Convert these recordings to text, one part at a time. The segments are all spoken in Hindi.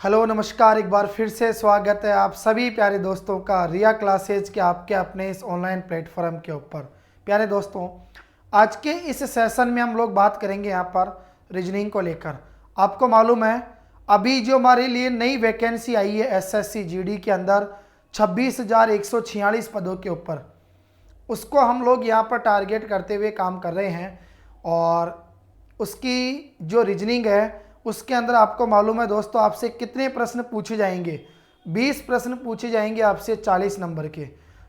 हेलो नमस्कार, एक बार फिर से स्वागत है आप सभी प्यारे दोस्तों का रिया क्लासेज के आपके अपने इस ऑनलाइन प्लेटफॉर्म के ऊपर। प्यारे दोस्तों, आज के इस सेशन में हम लोग बात करेंगे यहाँ पर रीजनिंग को लेकर। आपको मालूम है अभी जो हमारे लिए नई वैकेंसी आई है एसएससी जीडी के अंदर 26,146 पदों के ऊपर, उसको हम लोग यहाँ पर टारगेट करते हुए काम कर रहे हैं। और उसकी जो रीजनिंग है उसके अंदर आपको मालूम है दोस्तों आपसे कितने प्रश्न पूछे जाएंगे। 20 प्रश्न पूछे जाएंगे आपसे 40 नंबर के।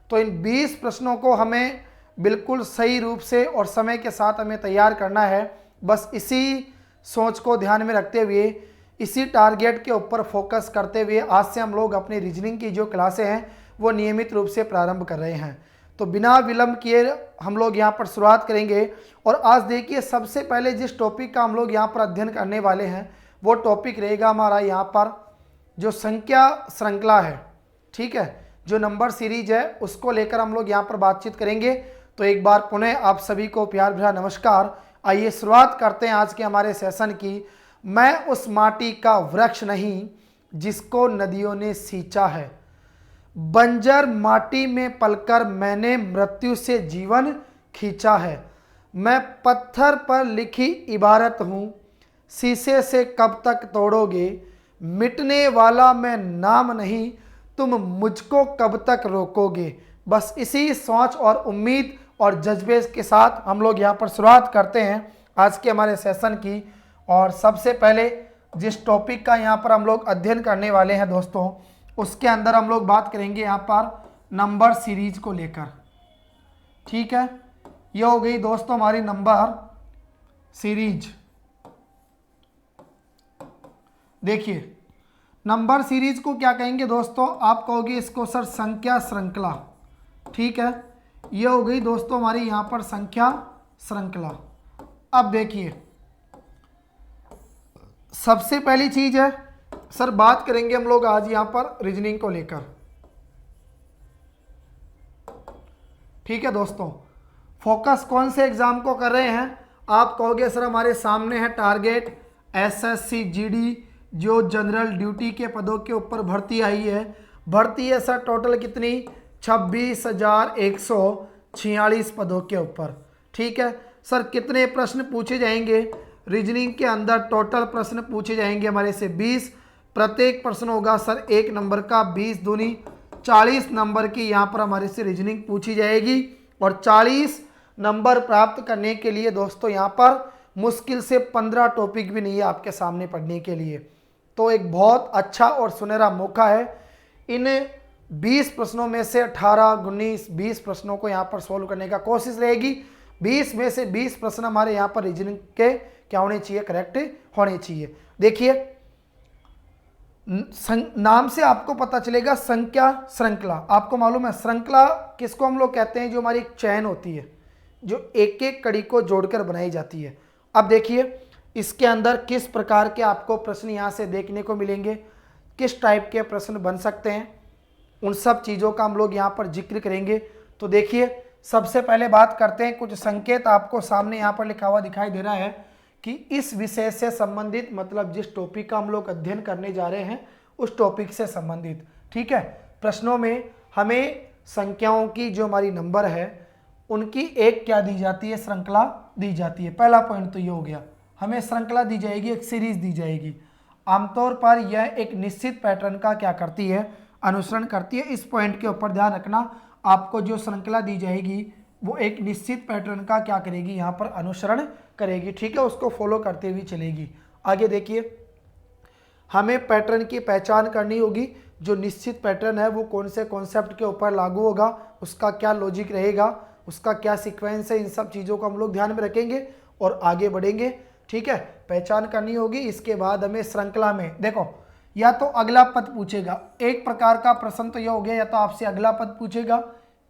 तो इन 20 प्रश्नों को हमें बिल्कुल सही रूप से और समय के साथ हमें तैयार करना है। बस इसी सोच को ध्यान में रखते हुए, इसी टारगेट के ऊपर फोकस करते हुए आज से हम लोग अपनी रीजनिंग की जो क्लासें हैं वो नियमित रूप से प्रारंभ कर रहे हैं। तो बिना विलंब किए हम लोग यहाँ पर शुरुआत करेंगे। और आज देखिए, सबसे पहले जिस टॉपिक का हम लोग यहाँ पर अध्ययन करने वाले हैं वो टॉपिक रहेगा हमारा यहाँ पर जो संख्या श्रृंखला है। ठीक है, जो नंबर सीरीज है उसको लेकर हम लोग यहाँ पर बातचीत करेंगे। तो एक बार पुनः आप सभी को प्यार भरा नमस्कार। आइए शुरुआत करते हैं आज के हमारे सेशन की। मैं उस माटी का वृक्ष नहीं जिसको नदियों ने सींचा है, बंजर माटी में पलकर मैंने मृत्यु से जीवन खींचा है। मैं पत्थर पर लिखी इबारत हूँ, शीशे से कब तक तोड़ोगे, मिटने वाला मैं नाम नहीं, तुम मुझको कब तक रोकोगे। बस इसी सोच और उम्मीद और जज्बे के साथ हम लोग यहाँ पर शुरुआत करते हैं आज के हमारे सेशन की। और सबसे पहले जिस टॉपिक का यहाँ पर हम लोग अध्ययन करने वाले हैं दोस्तों, उसके अंदर हम लोग बात करेंगे यहाँ पर नंबर सीरीज को लेकर। ठीक है, ये हो गई दोस्तों हमारी नंबर सीरीज। देखिए, नंबर सीरीज को क्या कहेंगे दोस्तों, आप कहोगे इसको सर संख्या श्रृंखला। ठीक है, ये हो गई दोस्तों हमारी यहाँ पर संख्या श्रृंखला। अब देखिए, सबसे पहली चीज है सर, बात करेंगे हम लोग आज यहाँ पर रीजनिंग को लेकर। ठीक है दोस्तों, फोकस कौन से एग्जाम को कर रहे हैं, आप कहोगे सर हमारे सामने है टारगेट एसएससी जीडी जो जनरल ड्यूटी के पदों के ऊपर भर्ती आई है। भर्ती है सर टोटल कितनी, 26,146 पदों के ऊपर। ठीक है सर, कितने प्रश्न पूछे जाएंगे रीजनिंग के अंदर, टोटल प्रश्न पूछे जाएंगे हमारे से 20। प्रत्येक प्रश्न होगा सर 1 नंबर का, 20 दूनी 40 नंबर की यहाँ पर हमारे से रीजनिंग पूछी जाएगी। और 40 नंबर प्राप्त करने के लिए दोस्तों यहाँ पर मुश्किल से 15 टॉपिक भी नहीं है आपके सामने पढ़ने के लिए। तो एक बहुत अच्छा और सुनहरा मौका है। इन 20 प्रश्नों में से 18, 19, 20 प्रश्नों को यहाँ पर सोल्व करने का कोशिश रहेगी। 20 में से 20 प्रश्न हमारे यहाँ पर रीजनिंग के क्या होने चाहिए, करेक्ट होने चाहिए। देखिए, नाम से आपको पता चलेगा संख्या श्रृंखला। आपको मालूम है श्रृंखला किसको हम लोग कहते हैं, जो हमारी एक चैन होती है जो एक एक कड़ी को जोड़कर बनाई जाती है। अब देखिए, इसके अंदर किस प्रकार के आपको प्रश्न यहाँ से देखने को मिलेंगे, किस टाइप के प्रश्न बन सकते हैं, उन सब चीज़ों का हम लोग यहाँ पर जिक्र करेंगे। तो देखिए, सबसे पहले बात करते हैं, कुछ संकेत आपको सामने यहाँ पर लिखा हुआ दिखाई दे रहा है कि इस विषय से संबंधित, मतलब जिस टॉपिक का हम लोग अध्ययन करने जा रहे हैं उस टॉपिक से संबंधित। ठीक है, प्रश्नों में हमें संख्याओं की जो हमारी नंबर है उनकी एक क्या दी जाती है, श्रृंखला दी जाती है। पहला पॉइंट तो ये हो गया, हमें श्रृंखला दी जाएगी, एक सीरीज दी जाएगी। आमतौर पर यह एक निश्चित पैटर्न का क्या करती है, अनुसरण करती है। इस पॉइंट के ऊपर ध्यान रखना, आपको जो श्रृंखला दी जाएगी वो एक निश्चित पैटर्न का क्या करेगी, यहाँ पर अनुसरण करेगी। ठीक है, उसको फॉलो करते हुए चलेगी। आगे देखिए, हमें पैटर्न की पहचान करनी होगी। जो निश्चित पैटर्न है वो कौन से कॉन्सेप्ट के ऊपर लागू होगा, उसका क्या लॉजिक रहेगा, उसका क्या सीक्वेंस है, इन सब चीज़ों को हम लोग ध्यान में रखेंगे और आगे बढ़ेंगे। ठीक है, पहचान करनी होगी। इसके बाद हमें श्रृंखला में देखो, या तो अगला पद पूछेगा, एक प्रकार का प्रश्न तो यह हो गया, या तो आपसे अगला पद पूछेगा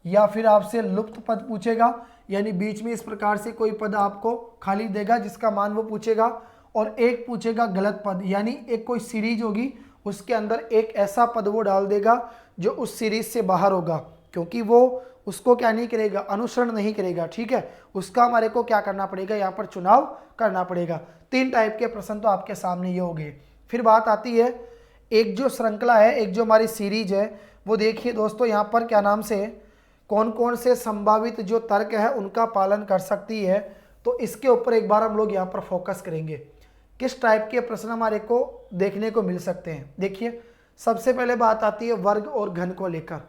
या फिर आपसे लुप्त पद पूछेगा, यानी बीच में इस प्रकार से कोई पद आपको खाली देगा जिसका मान वो पूछेगा। और एक पूछेगा गलत पद, यानी एक कोई सीरीज होगी उसके अंदर एक ऐसा पद वो डाल देगा जो उस सीरीज से बाहर होगा, क्योंकि वो उसको क्या नहीं करेगा, अनुसरण नहीं करेगा। ठीक है, उसका हमारे को क्या करना पड़ेगा, यहाँ पर चुनाव करना पड़ेगा। 3 टाइप के प्रश्न तो आपके सामने ये हो गए। फिर बात आती है एक जो श्रृंखला है, एक जो हमारी सीरीज है, वो देखिए दोस्तों यहाँ पर क्या नाम से कौन कौन से संभावित जो तर्क है उनका पालन कर सकती है। तो इसके ऊपर एक बार हम लोग यहाँ पर फोकस करेंगे, किस टाइप के प्रश्न हमारे को देखने को मिल सकते हैं। देखिए सबसे पहले बात आती है वर्ग और घन को लेकर।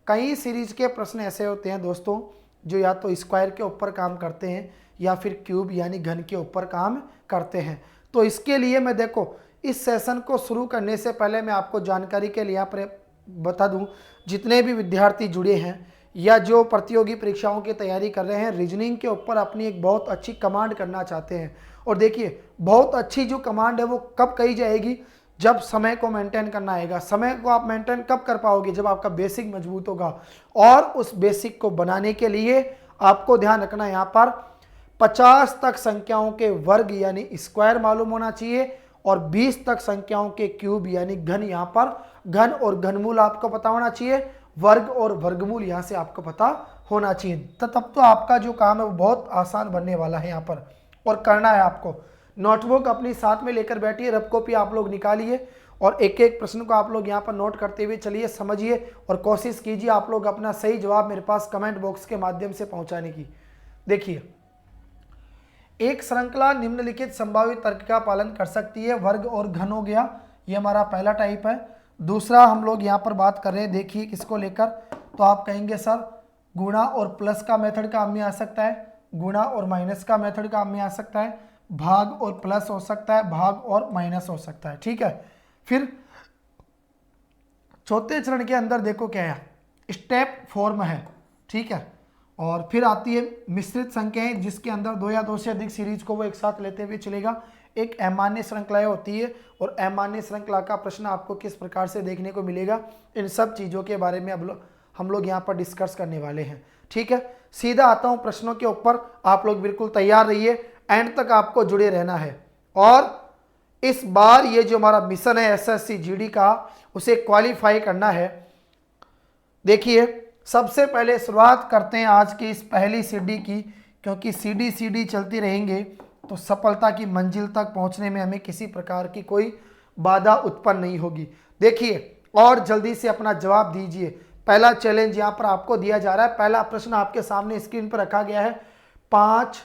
कई सीरीज के प्रश्न ऐसे होते हैं दोस्तों जो या तो स्क्वायर के ऊपर काम करते हैं या फिर क्यूब यानी घन के ऊपर काम करते हैं। तो इसके लिए मैं देखो इस सेशन को शुरू करने से पहले मैं आपको जानकारी के लिए यहाँ पर बता दूं, जितने भी विद्यार्थी जुड़े हैं या जो प्रतियोगी परीक्षाओं की तैयारी कर रहे हैं, रीजनिंग के ऊपर अपनी एक बहुत अच्छी कमांड करना चाहते हैं। और देखिए बहुत अच्छी जो कमांड है वो कब कही जाएगी, जब समय को मेंटेन करना आएगा। समय को आप मेंटेन कब कर पाओगे, जब आपका बेसिक मजबूत होगा। और उस बेसिक को बनाने के लिए आपको ध्यान रखना यहाँ पर 50 तक संख्याओं के वर्ग यानी स्क्वायर मालूम होना चाहिए और 20 तक संख्याओं के क्यूब यानी घन। यहाँ पर घन और घनमूल आपको पता होना चाहिए, वर्ग और वर्गमूल यहाँ से आपको पता होना चाहिए। तो तब तो आपका जो काम है वो बहुत आसान बनने वाला है यहाँ पर। और करना है आपको, नोटबुक अपनी साथ में लेकर बैठिए, रफ कॉपी आप लोग निकालिए और एक एक प्रश्न को आप लोग यहाँ पर नोट करते हुए चलिए, समझिए और कोशिश कीजिए आप लोग अपना सही जवाब मेरे पास कमेंट बॉक्स के माध्यम से पहुँचाने की। देखिए एक श्रृंखला निम्नलिखित संभावित तर्क का पालन कर सकती है, वर्ग और घन हो गया, ये हमारा पहला टाइप है। दूसरा हम लोग यहाँ पर बात कर रहे हैं, देखिए किसको लेकर, तो आप कहेंगे सर गुणा और प्लस का मेथड काम में आ सकता है, गुणा और माइनस का मेथड काम में आ सकता है, भाग और प्लस हो सकता है, भाग और माइनस हो सकता है। ठीक है, फिर चौथे चरण के अंदर देखो क्या है, स्टेप फॉर्म है। ठीक है, और फिर आती है मिश्रित संख्याएं जिसके अंदर 2 या 2 से अधिक सीरीज को वो एक साथ लेते हुए चलेगा। एक अमान्य श्रृंखलाएं होती है और अमान्य श्रृंखला का प्रश्न आपको किस प्रकार से देखने को मिलेगा, इन सब चीज़ों के बारे में अब हम लोग यहाँ पर डिस्कस करने वाले हैं। ठीक है, सीधा आता हूँ प्रश्नों के ऊपर, आप लोग बिल्कुल तैयार रहिए, एंड तक आपको जुड़े रहना है। और इस बार ये जो हमारा मिशन है एसएससी जीडी का, उसे क्वालिफाई करना है। देखिए सबसे पहले शुरुआत करते हैं आज की इस पहली सीडी की, क्योंकि सीडी चलती रहेंगे तो सफलता की मंजिल तक पहुंचने में हमें किसी प्रकार की कोई बाधा उत्पन्न नहीं होगी। देखिए और जल्दी से अपना जवाब दीजिए। पहला चैलेंज यहाँ पर आपको दिया जा रहा है, पहला प्रश्न आपके सामने स्क्रीन पर रखा गया है 5,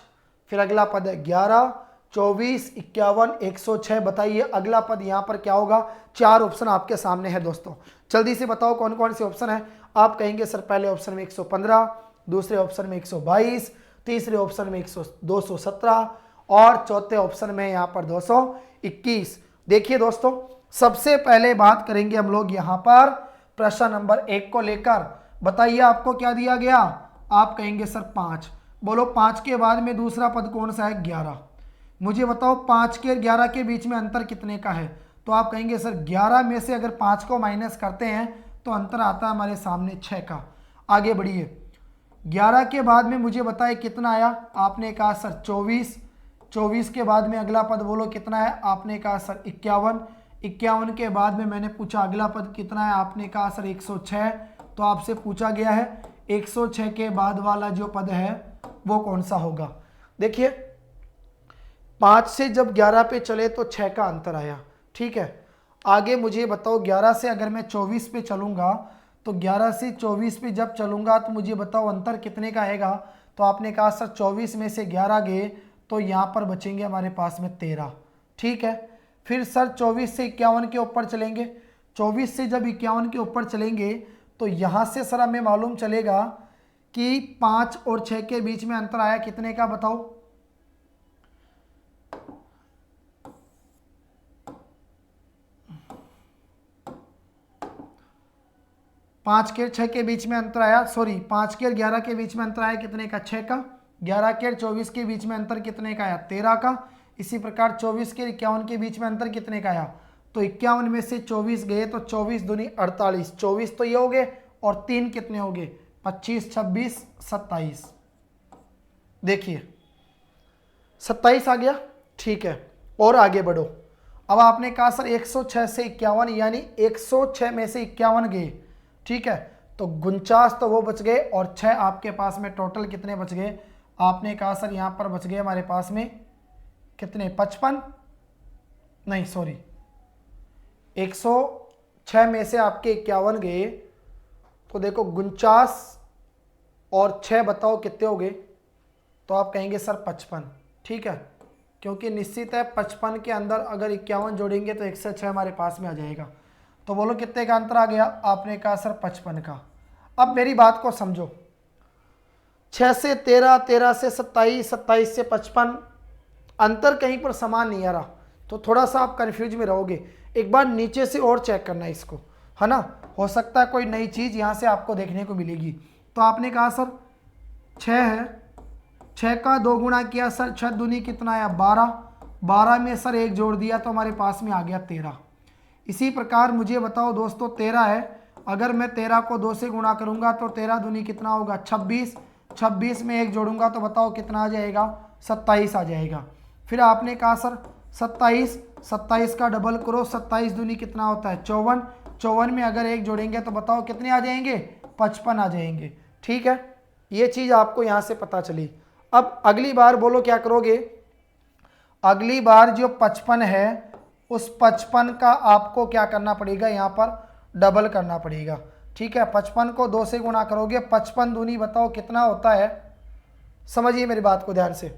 फिर अगला पद है 11, 24, 51, 106। बताइए अगला पद यहाँ पर क्या होगा। 4 ऑप्शन आपके सामने है दोस्तों, जल्दी से बताओ कौन कौन से ऑप्शन है। आप कहेंगे सर पहले ऑप्शन में 115, दूसरे ऑप्शन में 122, तीसरे ऑप्शन में 217 और चौथे ऑप्शन में यहाँ पर 221। देखिए दोस्तों सबसे पहले बात करेंगे हम लोग यहाँ पर प्रश्न नंबर 1 को लेकर। बताइए आपको क्या दिया गया, आप कहेंगे सर 5। बोलो 5 के बाद में दूसरा पद कौन सा है, 11। मुझे बताओ 5 के 11 के बीच में अंतर कितने का है, तो आप कहेंगे सर 11 में से अगर 5 को माइनस करते हैं तो अंतर आता है हमारे सामने 6 का। आगे बढ़िए, 11 के बाद में मुझे बताए कितना आया, आपने कहा सर 24। 24 के बाद में अगला पद बोलो कितना है, आपने कहा सर 51। 51 के बाद में मैंने पूछा अगला पद कितना है, आपने कहा सर 106। तो आपसे पूछा गया है 106 के बाद वाला जो पद है वो कौन सा होगा। देखिए 5 से जब 11 पे चले तो 6 का अंतर आया। ठीक है, आगे मुझे बताओ 11 से अगर मैं 24 पे चलूँगा तो 11 से 24 पे जब चलूँगा तो मुझे बताओ अंतर कितने का आएगा। तो आपने कहा सर 24 में से 11 गए तो यहाँ पर बचेंगे हमारे पास में 13। ठीक है, फिर सर 24 से 51 के ऊपर चलेंगे। 24 से जब 51 के ऊपर चलेंगे तो यहाँ से सर हमें मालूम चलेगा कि 5 और 6 के बीच में अंतर आया कितने का, बताओ। 5 के 6 के बीच में अंतर आया, सॉरी 5 के 11 के बीच में अंतर आया कितने का, 6 का। 11 के 24 के बीच में अंतर कितने का आया, 13 का। इसी प्रकार 24 के 51 के बीच में अंतर कितने का आया, तो 51 में से 24 गए तो 24 दूनी 48। 24 तो ये हो गए और 3 कितने हो गए, 25, 26, 27। देखिए 27 आ गया। ठीक है, और आगे बढ़ो। अब आपने कहा सर 106 से 51 यानी 106 में से 51 गए। ठीक है, तो 49 तो वो बच गए और 6 आपके पास में टोटल कितने बच गए, आपने कहा सर यहाँ पर बच गए हमारे पास में कितने, 55 नहीं सॉरी 106 में से आपके 51 गए तो देखो 49 और 6 बताओ कितने हो गए, तो आप कहेंगे सर 55। ठीक है, क्योंकि निश्चित है 55 के अंदर अगर 51 जोड़ेंगे तो 106 हमारे पास में आ जाएगा। तो बोलो कितने का अंतर आ गया, आपने कहा सर 55 का। अब मेरी बात को समझो, 6 से 13, 13 से 27, 27 से 55, अंतर कहीं पर समान नहीं आ रहा, तो थोड़ा सा आप कंफ्यूज में रहोगे। एक बार नीचे से और चेक करना है इसको, है ना, हो सकता है कोई नई चीज़ यहाँ से आपको देखने को मिलेगी। तो आपने कहा सर 6 है, 6 का 2 गुना किया सर, 6 दूनी कितना आया 12, 12 में सर 1 जोड़ दिया तो हमारे पास में आ गया 13। इसी प्रकार मुझे बताओ दोस्तों 13 है, अगर मैं 13 को 2 से गुणा करूंगा तो 13 दूनी कितना होगा 26, 26 में 1 जोड़ूंगा तो बताओ कितना आ जाएगा 27 आ जाएगा। फिर आपने कहा सर 27, 27 का डबल करो, 27 दूनी कितना होता है 54, 54 में अगर 1 जोड़ेंगे तो बताओ कितने आ जाएंगे 55 आ जाएंगे। ठीक है, ये चीज़ आपको यहाँ से पता चली। अब अगली बार बोलो क्या करोगे, अगली बार जो 55 है उस 55 का आपको क्या करना पड़ेगा, यहाँ पर डबल करना पड़ेगा। ठीक है, 55 को 2 से गुणा करोगे, 55 दूनी बताओ कितना होता है, समझिए मेरी बात को ध्यान से।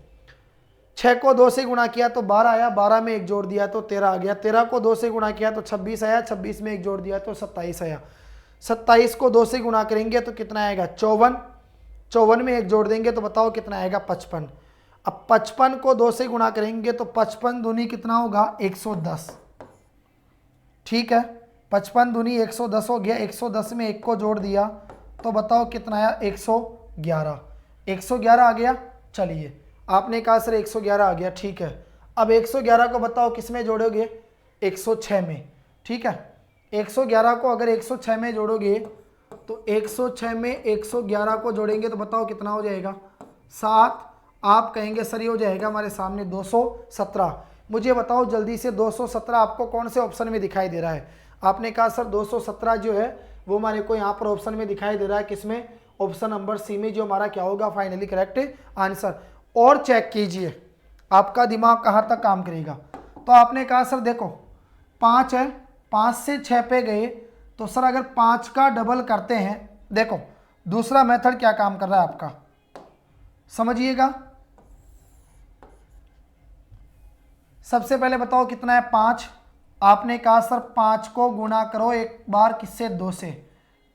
6 को 2 से गुणा किया तो 12 आया, 12 में 1 जोड़ दिया तो 13 आ गया, 13 को 2 से गुणा किया तो 26 आया, 26 में 1 जोड़ दिया तो 27 आया, 27 को 2 से गुणा करेंगे तो कितना आएगा 54, 54 में 1 जोड़ देंगे तो बताओ कितना आएगा 55। अब 55 को 2 से गुणा करेंगे तो 55 दूनी कितना होगा 110। ठीक है, 55 दूनी 110 हो गया, 110 में 1 को जोड़ दिया तो बताओ कितना आया 111, 111 आ गया। चलिए, आपने कहा सर 111 आ गया, ठीक है। अब 111 को बताओ किस में जोड़ोगे 106 में। ठीक है, 111 को अगर 106 में जोड़ोगे तो 106 में 111 को जोड़ेंगे तो बताओ कितना हो जाएगा 7। आप कहेंगे सर ये हो जाएगा हमारे सामने 217। मुझे बताओ जल्दी से 217 आपको कौन से ऑप्शन में दिखाई दे रहा है। आपने कहा सर 217 जो है वो हमारे को यहाँ पर ऑप्शन में दिखाई दे रहा है, किसमें, ऑप्शन नंबर सी में, जो हमारा क्या होगा फाइनली करेक्ट आंसर। और चेक कीजिए आपका दिमाग कहाँ तक काम करेगा। तो आपने कहा सर देखो 5 है, 5 से 6 पे गए तो सर अगर 5 का डबल करते हैं, देखो दूसरा मेथड क्या काम कर रहा है आपका, समझिएगा। सबसे पहले बताओ कितना है 5, आपने कहा सर 5 को गुणा करो एक बार किससे 2 से,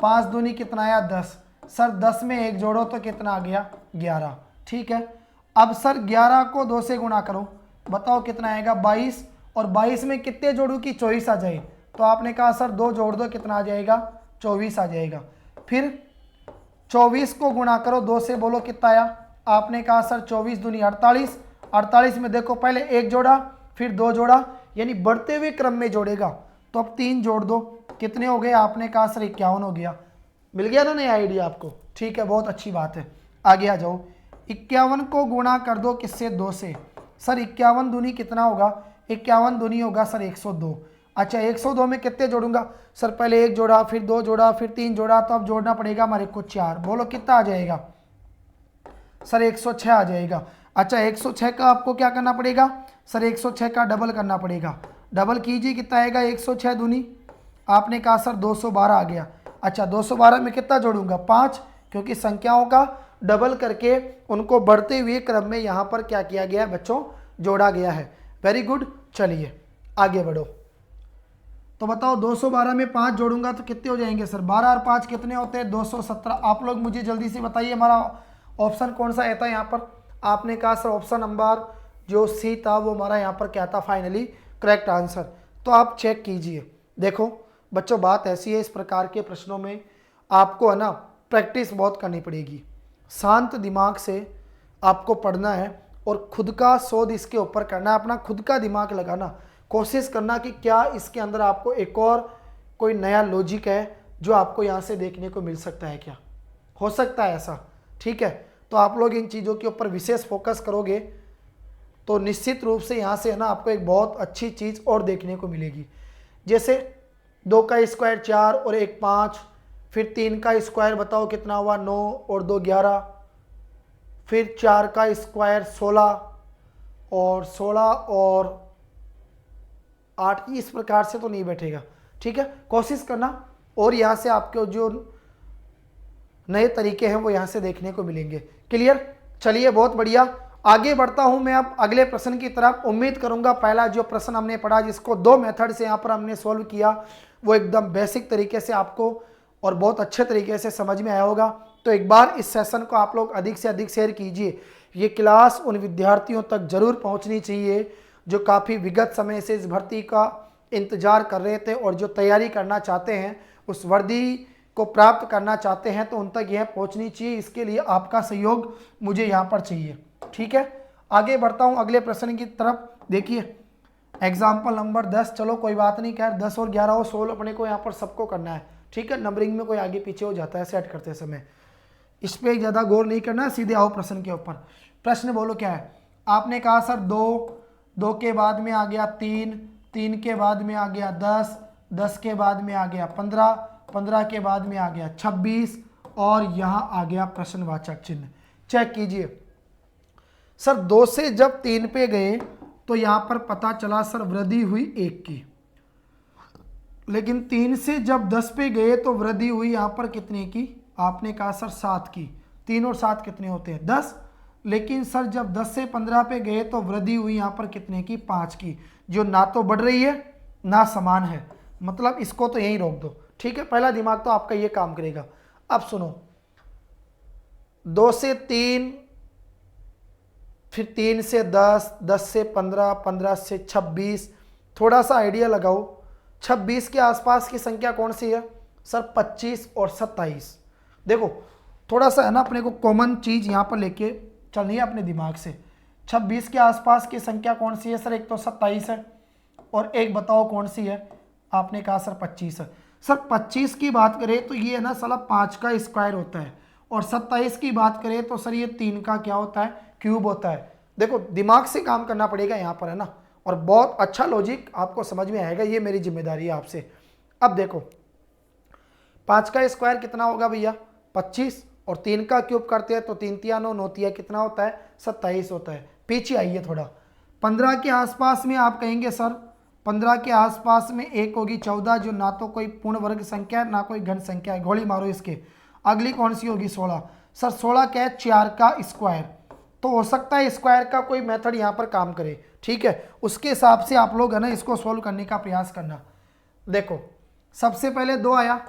5 दूनी कितना आया 10, सर 10 में 1 जोड़ो तो कितना आ गया 11। ठीक है, अब सर 11 को 2 से गुणा करो, बताओ कितना आएगा 22, और 22 में कितने जोड़ू कि 24 आ जाए, तो आपने कहा सर 2 जोड़ दो कितना आ जाएगा 24 आ जाएगा। फिर 24 को गुणा करो 2 से, बोलो कितना आया, आपने कहा सर 24 दूनी 48, 48 में देखो पहले 1 जोड़ा फिर 2 जोड़ा, यानी बढ़ते हुए क्रम में जोड़ेगा, तो अब 3 जोड़ दो कितने हो गए, आपने कहा सर 51 हो गया। मिल गया ना नया आइडिया आपको। ठीक है, बहुत अच्छी बात है, आगे आ जाओ। 51 को गुणा कर दो किससे 2 से, सर 51 दूनी कितना होगा, 51 दूनी होगा सर 102। अच्छा 102 में कितने जोड़ूंगा, सर पहले 1 जोड़ा फिर 2 जोड़ा फिर 3 जोड़ा, तो अब जोड़ना पड़ेगा हमारे को 4, बोलो कितना आ जाएगा, सर 106 आ जाएगा। अच्छा 106 का आपको क्या करना पड़ेगा, सर 106 का डबल करना पड़ेगा, डबल कीजिए कितना आएगा 106 दूनी, आपने कहा सर 212 आ गया। अच्छा 212 में कितना जोड़ूंगा 5, क्योंकि संख्याओं का डबल करके उनको बढ़ते हुए क्रम में यहाँ पर क्या किया गया है बच्चों, जोड़ा गया है। वेरी गुड, चलिए आगे बढ़ो। तो बताओ 212 में 5 जोड़ूंगा तो कितने हो जाएंगे सर, 12 और 5 कितने होते हैं 217। आप लोग मुझे जल्दी से बताइए हमारा ऑप्शन कौन सा आता है यहाँ पर। आपने कहा सर ऑप्शन नंबर जो सी था वो हमारा यहाँ पर क्या था फाइनली करेक्ट आंसर। तो आप चेक कीजिए, देखो बच्चों बात ऐसी है, इस प्रकार के प्रश्नों में आपको है ना प्रैक्टिस बहुत करनी पड़ेगी, शांत दिमाग से आपको पढ़ना है और खुद का शोध इसके ऊपर करना है, अपना खुद का दिमाग लगाना, कोशिश करना कि क्या इसके अंदर आपको एक और कोई नया लॉजिक है जो आपको यहाँ से देखने को मिल सकता है, क्या हो सकता है ऐसा। ठीक है, तो आप लोग इन चीज़ों के ऊपर विशेष फोकस करोगे तो निश्चित रूप से यहाँ से है ना आपको एक बहुत अच्छी चीज़ और देखने को मिलेगी। जैसे 2 का स्क्वायर 4 और 1 5, फिर 3 का स्क्वायर बताओ कितना हुआ 9 और 2 11, फिर 4 का स्क्वायर 16 और 16 और 8 इस प्रकार से तो नहीं बैठेगा। ठीक है, कोशिश करना और यहाँ से आपके जो नए तरीके हैं वो यहाँ से देखने को मिलेंगे। क्लियर, चलिए बहुत बढ़िया, आगे बढ़ता हूं मैं अब अगले प्रश्न की तरफ। उम्मीद करूंगा पहला जो प्रश्न हमने पढ़ा जिसको 2 मेथड से यहाँ पर हमने सॉल्व किया वो एकदम बेसिक तरीके से आपको और बहुत अच्छे तरीके से समझ में आया होगा। तो एक बार इस सेशन को आप लोग अधिक से अधिक शेयर कीजिए। ये क्लास उन विद्यार्थियों तक जरूर पहुंचनी चाहिए जो काफ़ी विगत समय से इस भर्ती का इंतजार कर रहे थे और जो तैयारी करना चाहते हैं, उस वर्दी को प्राप्त करना चाहते हैं, तो उन तक यह पहुंचनी चाहिए। इसके लिए आपका सहयोग मुझे यहाँ पर चाहिए। ठीक है, आगे बढ़ता हूँ अगले प्रश्न की तरफ। देखिए एग्जाम्पल नंबर 10, चलो कोई बात नहीं, खैर 10 और 11 और 16 अपने को यहाँ पर सबको करना है। ठीक है, नंबरिंग में कोई आगे पीछे हो जाता है सेट करते समय, इस पर ज़्यादा गौर नहीं करना, सीधे आओ प्रश्न के ऊपर। प्रश्न बोलो क्या है। आपने कहा सर 2 के बाद में आ गया 3 के बाद में आ गया 10 के बाद में आ गया 15 के बाद में आ गया 26 और यहाँ आ गया प्रश्नवाचक चिन्ह। चेक कीजिए सर, 2 से जब 3 पे गए तो यहाँ पर पता चला सर वृद्धि हुई 1 की, लेकिन 3 से जब 10 पे गए तो वृद्धि हुई यहाँ पर कितने की, आपने कहा सर 7 की। 3 और 7 कितने होते हैं 10, लेकिन सर जब 10 से 15 पे गए तो वृद्धि हुई यहाँ पर कितने की 5 की, जो ना तो बढ़ रही है ना समान है, मतलब इसको तो यहीं रोक दो। ठीक है, पहला दिमाग तो आपका ये काम करेगा। अब सुनो, 2 से 3, फिर 3 से 10, 10 से 15, 15 से 26, थोड़ा सा आइडिया लगाओ 26 के आसपास की संख्या कौन सी है सर, 25 और 27। देखो थोड़ा सा है ना, अपने को कॉमन चीज यहाँ पर लेके चलनी है अपने दिमाग से। 26 के आसपास की संख्या कौन सी है सर, एक तो 27 है और एक बताओ कौन सी है, आपने कहा सर 25 है। सर 25 की बात करें तो ये है ना साला 5 का स्क्वायर होता है, और 27 की बात करें तो सर ये 3 का क्या होता है, क्यूब होता है। देखो दिमाग से काम करना पड़ेगा यहाँ पर, है ना, और बहुत अच्छा लॉजिक आपको समझ में आएगा, ये मेरी जिम्मेदारी है आपसे। अब देखो 5 का स्क्वायर कितना होगा भैया 25, और 3 का क्यूब करते हैं तो 3 तिया 9, 9 तिया कितना होता है 27 होता है। पीछे आइए थोड़ा, 15 के आसपास में आप कहेंगे सर 15 के आसपास में एक होगी 14, जो ना तो कोई पूर्ण वर्ग संख्या है ना कोई घन संख्या है, गोली मारो इसके। अगली कौन सी होगी 16, सर 16 क्या है 4 का स्क्वायर, तो हो सकता है स्क्वायर का कोई मेथड यहाँ पर काम करे। ठीक है, उसके हिसाब से आप लोग है ना इसको सोल्व करने का प्रयास करना। देखो सबसे पहले 2 आया,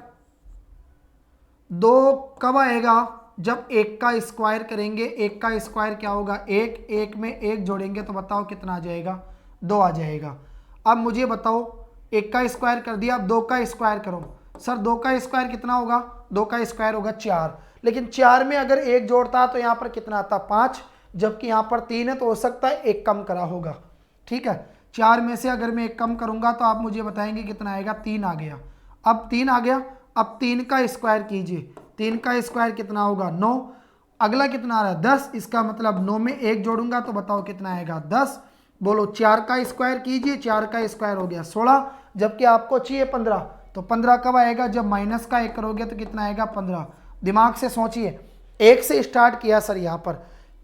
2 कब आएगा जब 1 का स्क्वायर करेंगे। 1 का स्क्वायर क्या होगा 1, 1 में 1 जोड़ेंगे तो बताओ कितना आ जाएगा 2 आ जाएगा। अब मुझे बताओ 1 का स्क्वायर कर दिया, अब 2 का स्क्वायर करो। सर 2 का स्क्वायर कितना होगा, 2 का स्क्वायर होगा 4, लेकिन 4 में अगर 1 जोड़ता तो यहाँ पर कितना आता 5, जबकि यहाँ पर 3 है तो हो सकता है 1 कम करा होगा। ठीक है, 4 में से अगर मैं 1 कम करूंगा तो आप मुझे बताएंगे कितना आएगा, 3 आ गया। अब 3 आ गया, अब 3 का स्क्वायर कीजिए, 3 का स्क्वायर कितना होगा 9, अगला कितना आ रहा है 10, इसका मतलब 9 में 1 जोड़ूंगा तो बताओ कितना आएगा 10। बोलो 4 का स्क्वायर कीजिए, 4 का स्क्वायर हो गया 16, जबकि आपको चाहिए 15, तो 15 कब आएगा जब माइनस का 1 करोगे तो कितना आएगा 15। दिमाग से सोचिए, 1 से स्टार्ट किया सर। यहाँ पर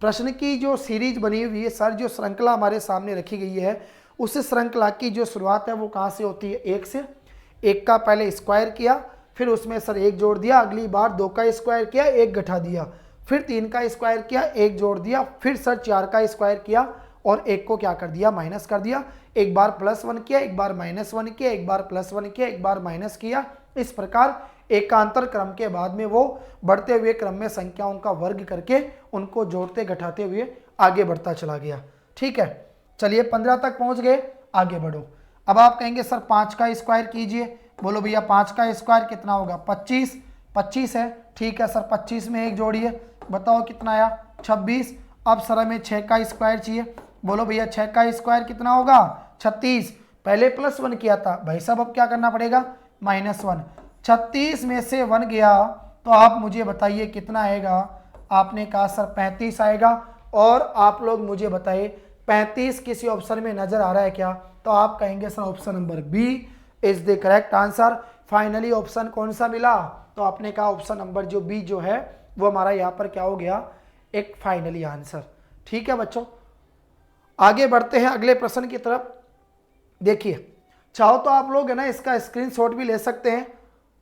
प्रश्न की जो सीरीज बनी हुई है सर, जो श्रृंखला हमारे सामने रखी गई है, उस श्रृंखला की जो शुरुआत है वो कहाँ से होती है 1 से। 1 का पहले स्क्वायर किया, फिर उसमें सर 1 जोड़ दिया, अगली बार 2 का स्क्वायर किया 1 घटा दिया, फिर 3 का स्क्वायर किया 1 जोड़ दिया, फिर सर 4 का स्क्वायर किया और 1 को क्या कर दिया माइनस कर दिया, एक बार +1 किया, एक बार -1 किया, एक बार +1 किया, एक बार माइनस किया। इस प्रकार एकांतर क्रम के बाद में वो बढ़ते हुए क्रम में संख्याओं का वर्ग करके उनको जोड़ते घटाते हुए आगे बढ़ता चला गया। ठीक है, चलिए 15 तक पहुंच गए, आगे बढ़ो। अब आप कहेंगे सर 5 का स्क्वायर कीजिए। बोलो भैया 5 का स्क्वायर कितना होगा 25, 25 है। ठीक है सर, 25 में 1 जोड़िए, बताओ कितना आया 26। अब सर हमें 6 का स्क्वायर चाहिए। बोलो भैया 6 का स्क्वायर कितना होगा 36, पहले +1 किया था भाई साहब, अब क्या करना पड़ेगा -1। 36 में से 1 गया तो आप मुझे बताइए कितना आएगा, आपने कहा सर 35 आएगा। और आप लोग मुझे बताइए 35 किसी ऑप्शन में नजर आ रहा है क्या, तो आप कहेंगे sir option number B is the correct answer. Finally option कौन सा मिला, तो आपने कहा ऑप्शन नंबर जो बी जो है वो हमारा यहाँ पर क्या हो गया एक फाइनली आंसर। ठीक है बच्चों, आगे बढ़ते हैं अगले प्रश्न की तरफ। देखिए चाहो तो आप लोग है ना इसका स्क्रीनशॉट भी ले सकते हैं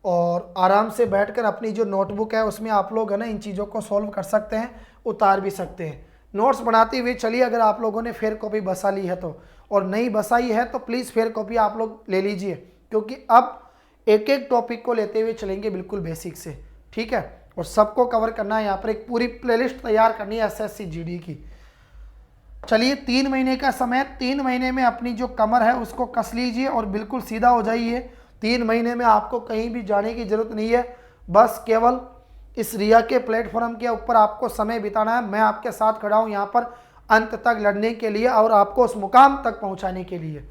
और आराम से बैठकर अपनी जो नोटबुक है उसमें आप लोग है ना इन चीज़ों को सॉल्व कर सकते हैं, उतार भी सकते हैं। नोट्स बनाते हुए चलिए, अगर आप लोगों ने फेयर कॉपी बसा ली है तो, और नहीं बसाई है तो प्लीज़ फेयर कॉपी आप लोग ले लीजिए, क्योंकि अब एक एक टॉपिक को लेते हुए चलेंगे बिल्कुल बेसिक से, ठीक है। और सबको कवर करना है, यहाँ पर एक पूरी प्लेलिस्ट तैयार करनी है एसएससी जीडी की। चलिए 3 महीने का समय, 3 महीने में अपनी जो कमर है उसको कस लीजिए और बिल्कुल सीधा हो जाइए। 3 महीने में आपको कहीं भी जाने की जरूरत नहीं है, बस केवल इस रिया के प्लेटफॉर्म के ऊपर आपको समय बिताना है। मैं आपके साथ खड़ा हूँ यहाँ पर अंत तक लड़ने के लिए और आपको उस मुकाम तक पहुँचाने के लिए।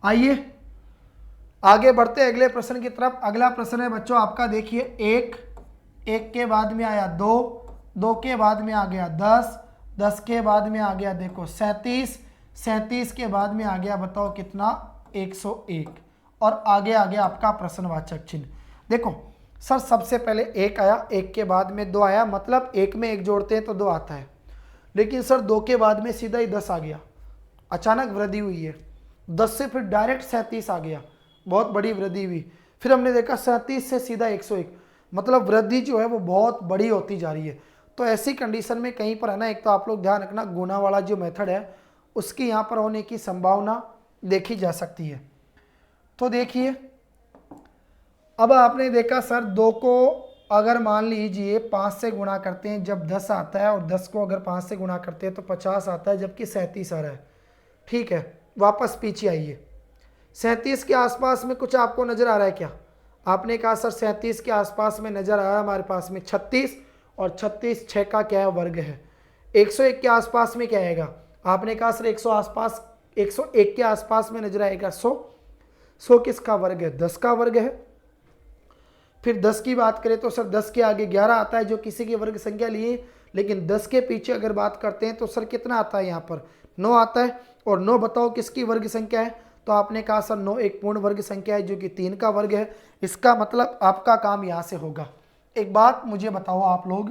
आइए आगे बढ़ते हैं अगले प्रश्न की तरफ। अगला प्रश्न है बच्चों आपका, देखिए 1 के बाद में आया 2 के बाद में आ गया 10 के बाद में आ गया देखो 37 के बाद में आ गया बताओ कितना 101, और आगे आ गया आपका प्रश्नवाचक चिन्ह। देखो सर सबसे पहले 1 आया, 1 के बाद में 2 आया, मतलब 1 में 1 जोड़ते हैं तो 2 आता है। लेकिन सर 2 के बाद में सीधा ही 10 आ गया, अचानक वृद्धि हुई है। 10 से फिर डायरेक्ट 37 आ गया, बहुत बड़ी वृद्धि हुई। फिर हमने देखा 37 से सीधा 101, मतलब वृद्धि जो है वो बहुत बड़ी होती जा रही है। तो ऐसी कंडीशन में कहीं पर है ना, एक तो आप लोग ध्यान रखना गुना वाला जो मेथड है उसकी यहाँ पर होने की संभावना देखी जा सकती है। तो देखिए अब आपने देखा सर 2 को अगर मान लीजिए 5 से गुणा करते हैं जब 10 आता है, और 10 को अगर 5 से गुणा करते हैं तो 50 आता है, जबकि 37 आ रहा है। ठीक है, वापस पीछे आइए। 37 के आसपास में कुछ आपको नज़र आ रहा है क्या? आपने कहा सर 37 के आसपास में नज़र आ रहा है हमारे पास में 36, और 36 6 का क्या है वर्ग है। 101 के आसपास में क्या आएगा? आपने कहा सर 101 के आसपास में नजर आएगा 100 किसका वर्ग है? 10 का वर्ग है। फिर 10 की बात करें तो सर 10 के आगे 11 आता है जो किसी की वर्ग संख्या लिए, लेकिन 10 के पीछे अगर बात करते हैं तो सर कितना आता है? यहाँ पर 9 आता है। और 9 बताओ किसकी वर्ग संख्या है? तो आपने कहा सर 9 एक पूर्ण वर्ग संख्या है जो कि 3 का वर्ग है। इसका मतलब आपका काम यहाँ से होगा। एक बात मुझे बताओ आप लोग,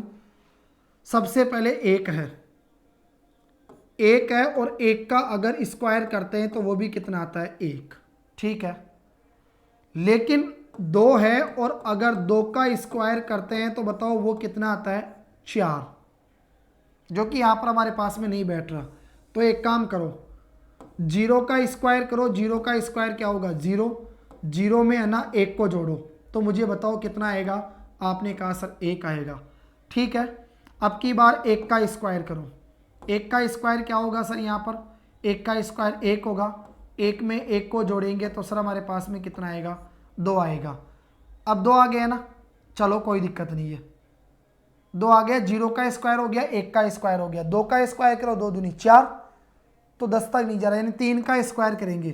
सबसे पहले 1 है, 1 है, और 1 का अगर स्क्वायर करते हैं तो वो भी कितना आता है? 1, ठीक है। लेकिन 2 है, और अगर 2 का स्क्वायर करते हैं तो बताओ वो कितना आता है? 4, जो कि यहाँ पर हमारे पास में नहीं बैठ रहा। तो एक काम करो, 0 का स्क्वायर करो। 0 का स्क्वायर क्या होगा? 0 में है ना 1 को जोड़ो, तो मुझे बताओ कितना आएगा? आपने कहा सर 1 आएगा, ठीक है। अब की बार 1 का स्क्वायर करो। 1 का स्क्वायर क्या होगा सर? यहाँ पर 1 का स्क्वायर 1 होगा। 1 में 1 को जोड़ेंगे तो सर हमारे पास में कितना आएगा? 2 आएगा। अब 2 आ गया ना, चलो कोई दिक्कत नहीं है, 2 आ गया। 0 का स्क्वायर हो गया, 1 का स्क्वायर हो गया। 2 का स्क्वायर करो, 2 दूनी 4, तो 10 तक नहीं जा रहा, यानी 3 का स्क्वायर करेंगे।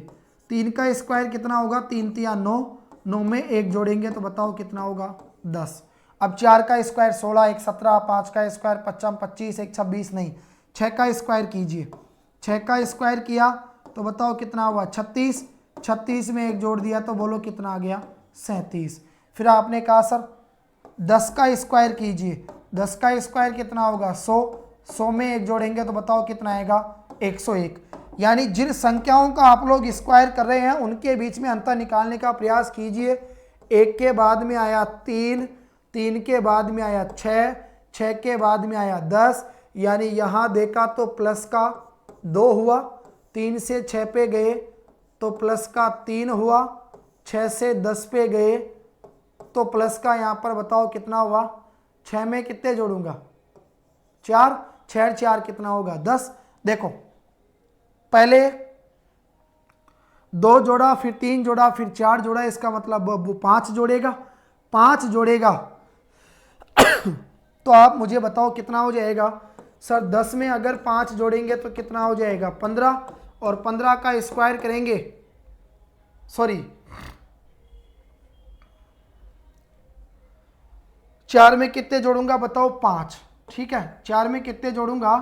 3 का स्क्वायर कितना होगा? 3 तिया 9, 9 में 1 जोड़ेंगे तो बताओ कितना होगा? 10। अब 4 का स्क्वायर 16, 1 17, 5 का स्क्वायर 25, 1 26 नहीं, 6 का स्क्वायर कीजिए। 6 का स्क्वायर किया तो बताओ कितना हुआ? 36। 36 में 1 जोड़ दिया तो बोलो कितना आ गया? 37। फिर आपने कहा सर 10 का स्क्वायर कीजिए। 10 का स्क्वायर कितना होगा? 100। 100 में 1 जोड़ेंगे तो बताओ कितना आएगा? 101। यानी जिन संख्याओं का आप लोग स्क्वायर कर रहे हैं उनके बीच में अंतर निकालने का प्रयास कीजिए। 1 के बाद में आया 3, 3 के बाद में आया 6, 6 के बाद में आया 10, यानी यहाँ देखा तो प्लस का 2 हुआ। 3 से 6 पे गए तो प्लस का 3 हुआ। 6 से 10 पे गए तो प्लस का यहाँ पर बताओ कितना हुआ? 6 में कितने जोड़ूंगा? 4, 6 4 कितना होगा? 10। देखो पहले 2 जोड़ा, फिर 3 जोड़ा, फिर 4 जोड़ा, इसका मतलब वो 5 जोड़ेगा। 5 जोड़ेगा तो आप मुझे बताओ कितना हो जाएगा? सर 10 में अगर 5 जोड़ेंगे तो कितना हो जाएगा? 15, और 15 का स्क्वायर करेंगे, सॉरी 4 में कितने जोड़ूंगा बताओ? 5, ठीक है। 4 में कितने जोड़ूंगा?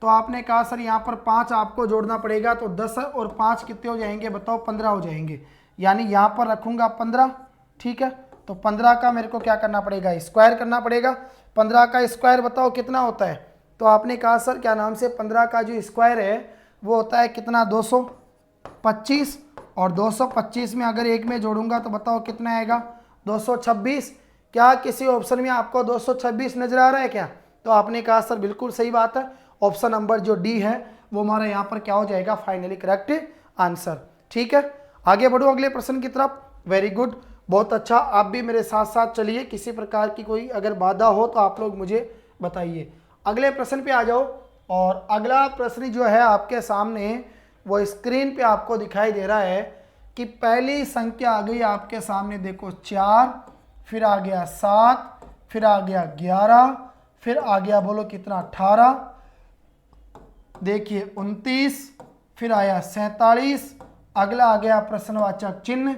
तो आपने कहा सर यहाँ पर 5 आपको जोड़ना पड़ेगा, तो 10 और 5 कितने हो जाएंगे बताओ? 15 हो जाएंगे। यानी यहाँ पर रखूंगा 15, ठीक है। तो 15 का मेरे को क्या करना पड़ेगा? स्क्वायर करना पड़ेगा। 15 का स्क्वायर बताओ कितना होता है? तो आपने कहा सर क्या नाम से 15 का जो स्क्वायर है वो होता है कितना? 225, और 225 में अगर एक में जोड़ूंगा तो बताओ कितना आएगा 226। क्या किसी ऑप्शन में आपको 226 नजर आ रहा है क्या? तो आपने कहा सर बिल्कुल सही बात है, ऑप्शन नंबर जो डी है वो हमारा यहाँ पर क्या हो जाएगा फाइनली करेक्ट आंसर। ठीक है, आगे बढ़ो अगले प्रश्न की तरफ। वेरी गुड, बहुत अच्छा, आप भी मेरे साथ साथ चलिए, किसी प्रकार की कोई अगर बाधा हो तो आप लोग मुझे बताइए। अगले प्रश्न पे आ जाओ, और अगला प्रश्न जो है आपके सामने वो स्क्रीन पे आपको दिखाई दे रहा है कि पहली संख्या आ गई आपके सामने, देखो 4, फिर आ गया 7, फिर आ गया 11, फिर आ गया बोलो कितना 18, देखिए 29, फिर आया 47, अगला आ गया प्रश्नवाचक चिन्ह,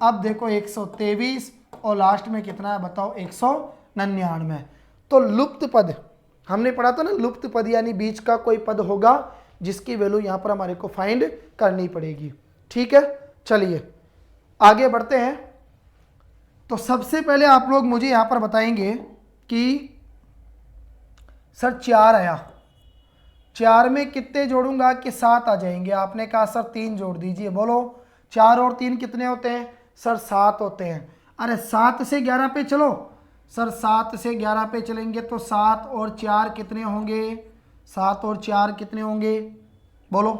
अब देखो 123 और लास्ट में कितना है बताओ 199। तो लुप्त पद हमने पढ़ा था ना, लुप्त पद यानी बीच का कोई पद होगा जिसकी वैल्यू यहाँ पर हमारे को फाइंड करनी पड़ेगी। ठीक है, चलिए आगे बढ़ते हैं। तो सबसे पहले आप लोग मुझे यहाँ पर बताएंगे कि सर 4 आया, 4 में कितने जोड़ूंगा कि 7 आ जाएंगे? आपने कहा सर 3 जोड़ दीजिए। बोलो 4 और 3 कितने होते हैं? सर 7 होते हैं। अरे 7 से 11 पे चलो सर, 7 से 11 पे चलेंगे तो 7 और 4 कितने होंगे? 7 और 4 कितने होंगे? बोलो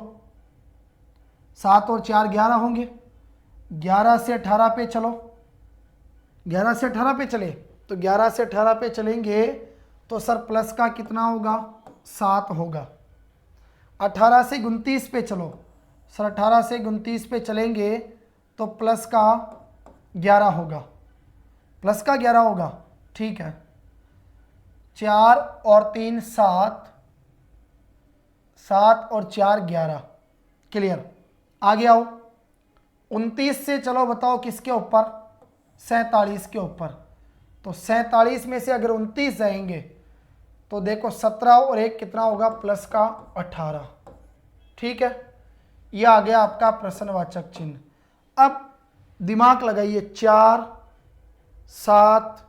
7 और 4 11 होंगे। 11 से 18 पे चलो, 11 से 18 पे चले तो 11 से 18 पे चलेंगे तो सर प्लस का कितना होगा? 7 होगा। 18 से 29 पे चलो सर, 18 से 29 पे चलेंगे तो प्लस का 11 होगा, प्लस का 11 होगा। ठीक है, 4 और 3 7, 7 और 4 11, क्लियर। आगे आओ, 29 से चलो बताओ किसके ऊपर? 47 के ऊपर। तो 47 में से अगर 29 जाएंगे तो देखो 17 और 1 कितना होगा? प्लस का 18। ठीक है, यह आ गया आपका प्रश्नवाचक चिन्ह। अब दिमाग लगाइए, 4 7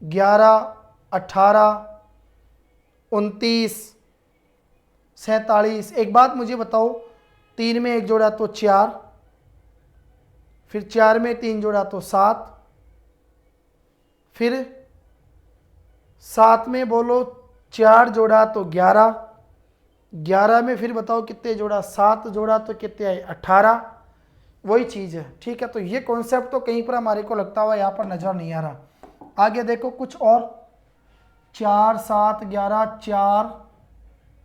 11 18 29 47। एक बात मुझे बताओ, 3 में 1 जोड़ा तो 4, फिर 4 में 3 जोड़ा तो 7, फिर 7 में बोलो 4 जोड़ा तो 11, 11 में फिर बताओ कितने जोड़ा? 7 जोड़ा तो कितने आए? 18। वही चीज़ है। ठीक है, तो ये कॉन्सेप्ट तो कहीं पर हमारे को लगता हुआ यहाँ पर नज़र नहीं आ रहा। आगे देखो कुछ और, 4 7 11 4,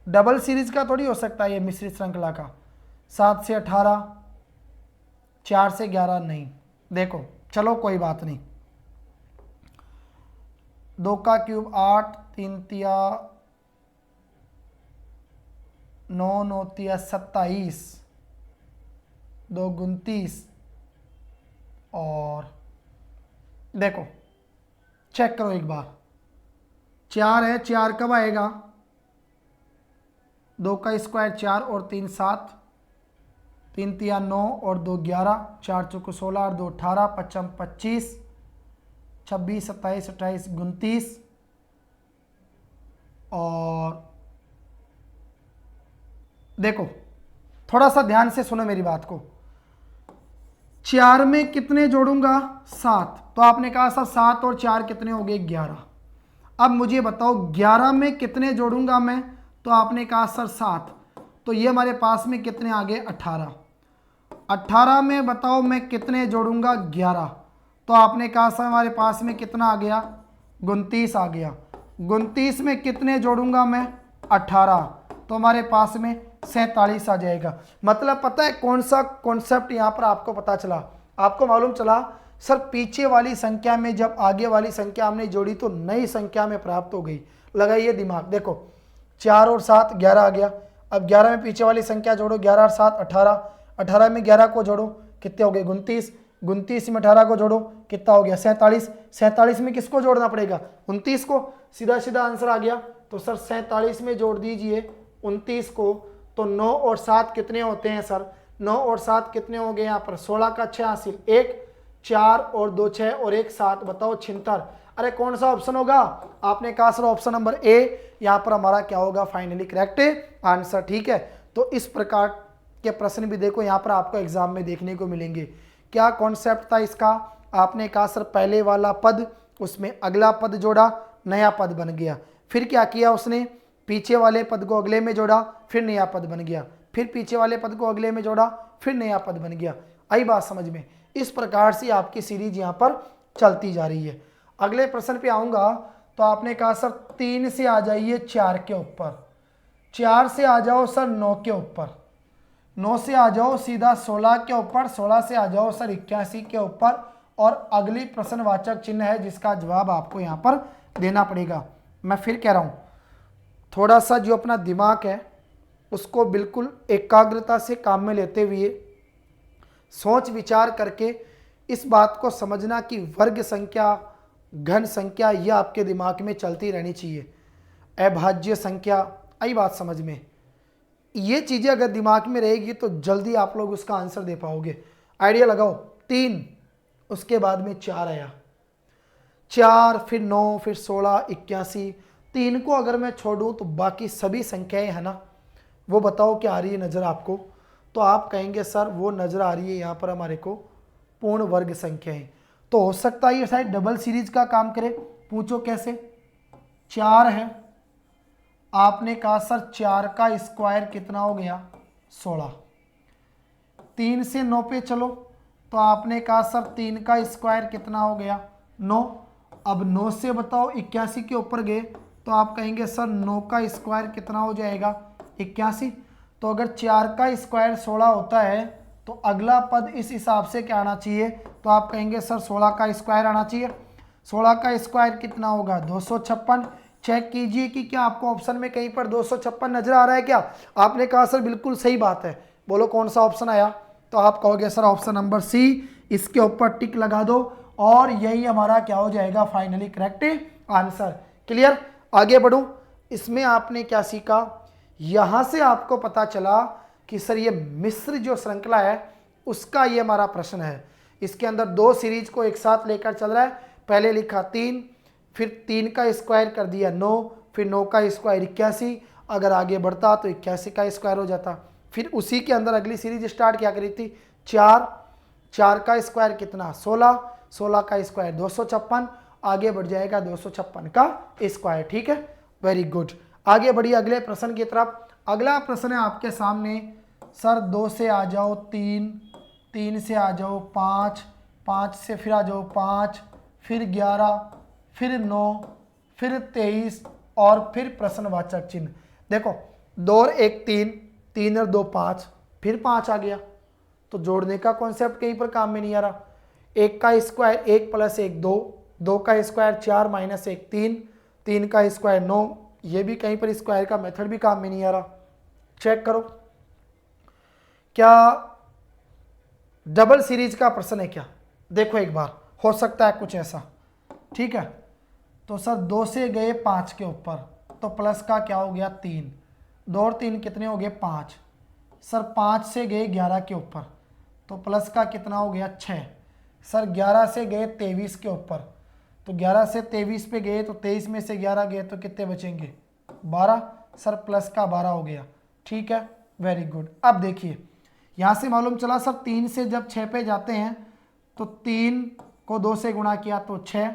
डबल सीरीज का थोड़ी हो सकता है ये, मिश्रित श्रृंखला का। 7 से 18, 4 से 11 नहीं। देखो चलो कोई बात नहीं, 2 का क्यूब 8, 3 तिया 9, 9 तिया 27, 2 29, और देखो चेक करो एक बार, 4 है, 4 कब आएगा? 2 का स्क्वायर 4 और 3 7, 3 तिया 9 और 2 11, 4 चौको 16 और 2 18, 5 25, 26 27 28 29, और देखो थोड़ा सा ध्यान से सुनो मेरी बात को। 4 में कितने जोड़ूंगा? 7। तो आपने कहा सर 7 और 4 कितने हो गए? 11। अब मुझे बताओ 11 में कितने जोड़ूंगा मैं? तो आपने कहा सर 7, तो ये हमारे पास में कितने आ गए? 18। 18 में बताओ मैं कितने जोड़ूंगा? 11। तो आपने कहा सर हमारे पास में कितना आ गया? 29 आ गया। 29 में कितने जोड़ूंगा मैं? 18। तो हमारे पास में 47 आ जाएगा। मतलब पता है कौन सा कॉन्सेप्ट यहाँ पर आपको पता चला? आपको मालूम चला सर पीछे वाली संख्या में जब आगे वाली संख्या हमने जोड़ी तो नई संख्या में प्राप्त हो गई। लगाइए दिमाग, देखो 4 और 7 11 आ गया। अब 11 में पीछे वाली संख्या जोड़ो, 11 और 7 18, 18 में 11 को जोड़ो कितने हो गए? 29, 29 में 18 को जोड़ो कितना हो गया? 47, 47 में किसको जोड़ना पड़ेगा? 29 को। सीधा सीधा आंसर आ गया। तो सर 47 में जोड़ दीजिए 29 को, तो 9 और 7 कितने होते हैं सर? 9 और 7 कितने हो गए यहाँ पर? 16 का 6 हासिल, 1 4 और 2 6 और 1 7, बताओ 76। अरे कौन सा ऑप्शन होगा? आपने कहा सर ऑप्शन नंबर ए, यहाँ पर हमारा क्या होगा? Finally correct answer. ठीक है, तो इस प्रकार के प्रश्न भी देखो यहाँ पर आपको एग्जाम में देखने को मिलेंगे। क्या कॉन्सेप्ट था इसका? आपने कहा सर पहले वाला पद, उसमें अगला पद जोड़ा, नया पद बन गया। फिर क्या किया उसने? पीछे वाले पद को अगले में जोड़ा, फिर नया पद बन गया। फिर पीछे वाले पद को अगले में जोड़ा, फिर नया पद बन गया। आई बात समझ में? इस प्रकार से आपकी सीरीज यहाँ पर चलती जा रही है। अगले प्रश्न पे आऊंगा तो आपने कहा सर 3 से आ जाइए 4 के ऊपर, 4 से आ जाओ सर 9 के ऊपर, 9 से आ जाओ सीधा 16 के ऊपर, 16 से आ जाओ सर 81 के ऊपर, और अगली प्रश्नवाचक चिन्ह है जिसका जवाब आपको यहाँ पर देना पड़ेगा। मैं फिर कह रहा हूँ, थोड़ा सा जो अपना दिमाग है उसको बिल्कुल एकाग्रता से काम में लेते हुए सोच विचार करके इस बात को समझना कि वर्ग संख्या, घन संख्या यह आपके दिमाग में चलती रहनी चाहिए। अभाज्य संख्या, आई बात समझ में? ये चीज़ें अगर दिमाग में रहेगी तो जल्दी आप लोग उसका आंसर दे पाओगे। आइडिया लगाओ, 3, उसके बाद में 4 आया, 4 फिर 9 फिर 16 81, 3 को अगर मैं छोड़ूं तो बाकी सभी संख्याएं है ना, वो बताओ क्या आ रही है नज़र आपको? तो आप कहेंगे सर वो नज़र आ रही है यहाँ पर हमारे को पूर्ण वर्ग संख्याएं। तो हो सकता है ये शायद डबल सीरीज का काम करे। पूछो कैसे? 4 है, आपने कहा सर 4 का स्क्वायर कितना हो गया? 16। 3 से 9 पे चलो तो आपने कहा सर 3 का स्क्वायर कितना हो गया? 9। अब 9 से बताओ 81 के ऊपर गए तो आप कहेंगे सर 9 का स्क्वायर कितना हो जाएगा? 81। तो अगर 4 का स्क्वायर 16 होता है तो अगला पद इस हिसाब से क्या आना चाहिए? तो आप कहेंगे सर 16 का स्क्वायर आना चाहिए। 16 का स्क्वायर कितना होगा? 256। चेक कीजिए कि क्या आपको ऑप्शन में कहीं पर 256 नजर आ रहा है क्या? आपने कहा सर बिल्कुल सही बात है। बोलो कौन सा ऑप्शन आया? तो आप कहोगे सर ऑप्शन नंबर सी। इसके ऊपर टिक लगा दो और यही हमारा क्या हो जाएगा? Finally correct answer. क्लियर? आगे बढ़ूं। इसमें आपने क्या सीखा? यहां से आपको पता चला कि सर ये मिस्र जो श्रृंखला है उसका ये हमारा प्रश्न है। इसके अंदर 2 सीरीज को एक साथ लेकर चल रहा है। पहले लिखा 3, फिर 3 का स्क्वायर कर दिया 9, फिर 9 का स्क्वायर 81। अगर आगे बढ़ता तो 81 का स्क्वायर हो जाता। फिर उसी के अंदर अगली सीरीज स्टार्ट क्या करी थी? 4, 4 का स्क्वायर कितना? 16, 16 का स्क्वायर 256। आगे बढ़ जाएगा 256 का स्क्वायर। ठीक है, वेरी गुड। आगे बढ़िए अगले प्रश्न की तरफ। अगला प्रश्न है आपके सामने, सर 2 से आ जाओ 3, 3 से आ जाओ 5, 5 से फिर आ जाओ 5, फिर 11, फिर 9, फिर 23 और फिर प्रश्नवाचक चिन्ह। देखो 2 और 1 3, 3 और 2 5, फिर 5 आ गया। तो जोड़ने का कॉन्सेप्ट कहीं पर काम में नहीं आ रहा। 1 का स्क्वायर 1 + 1 2, 2 का स्क्वायर 4 - 1 3, 3 का स्क्वायर 9। ये भी कहीं पर स्क्वायर का मेथड भी काम में नहीं आ रहा। चेक करो क्या डबल सीरीज का प्रश्न है क्या? देखो एक बार, हो सकता है कुछ ऐसा। ठीक है, तो सर 2 से गए 5 के ऊपर तो प्लस का क्या हो गया? 3, 2 और 3 कितने हो गए? 5। सर 5 से गए 11 के ऊपर तो प्लस का कितना हो गया? 6। सर 11 से गए 23 के ऊपर तो 11 से 23 पे गए तो 23 में से 11 गए तो कितने बचेंगे? 12। सर प्लस का 12 हो गया। ठीक है, वेरी गुड। अब देखिए यहाँ से मालूम चला सर 3 से जब 6 पे जाते हैं तो 3 को 2 से गुणा किया तो 6,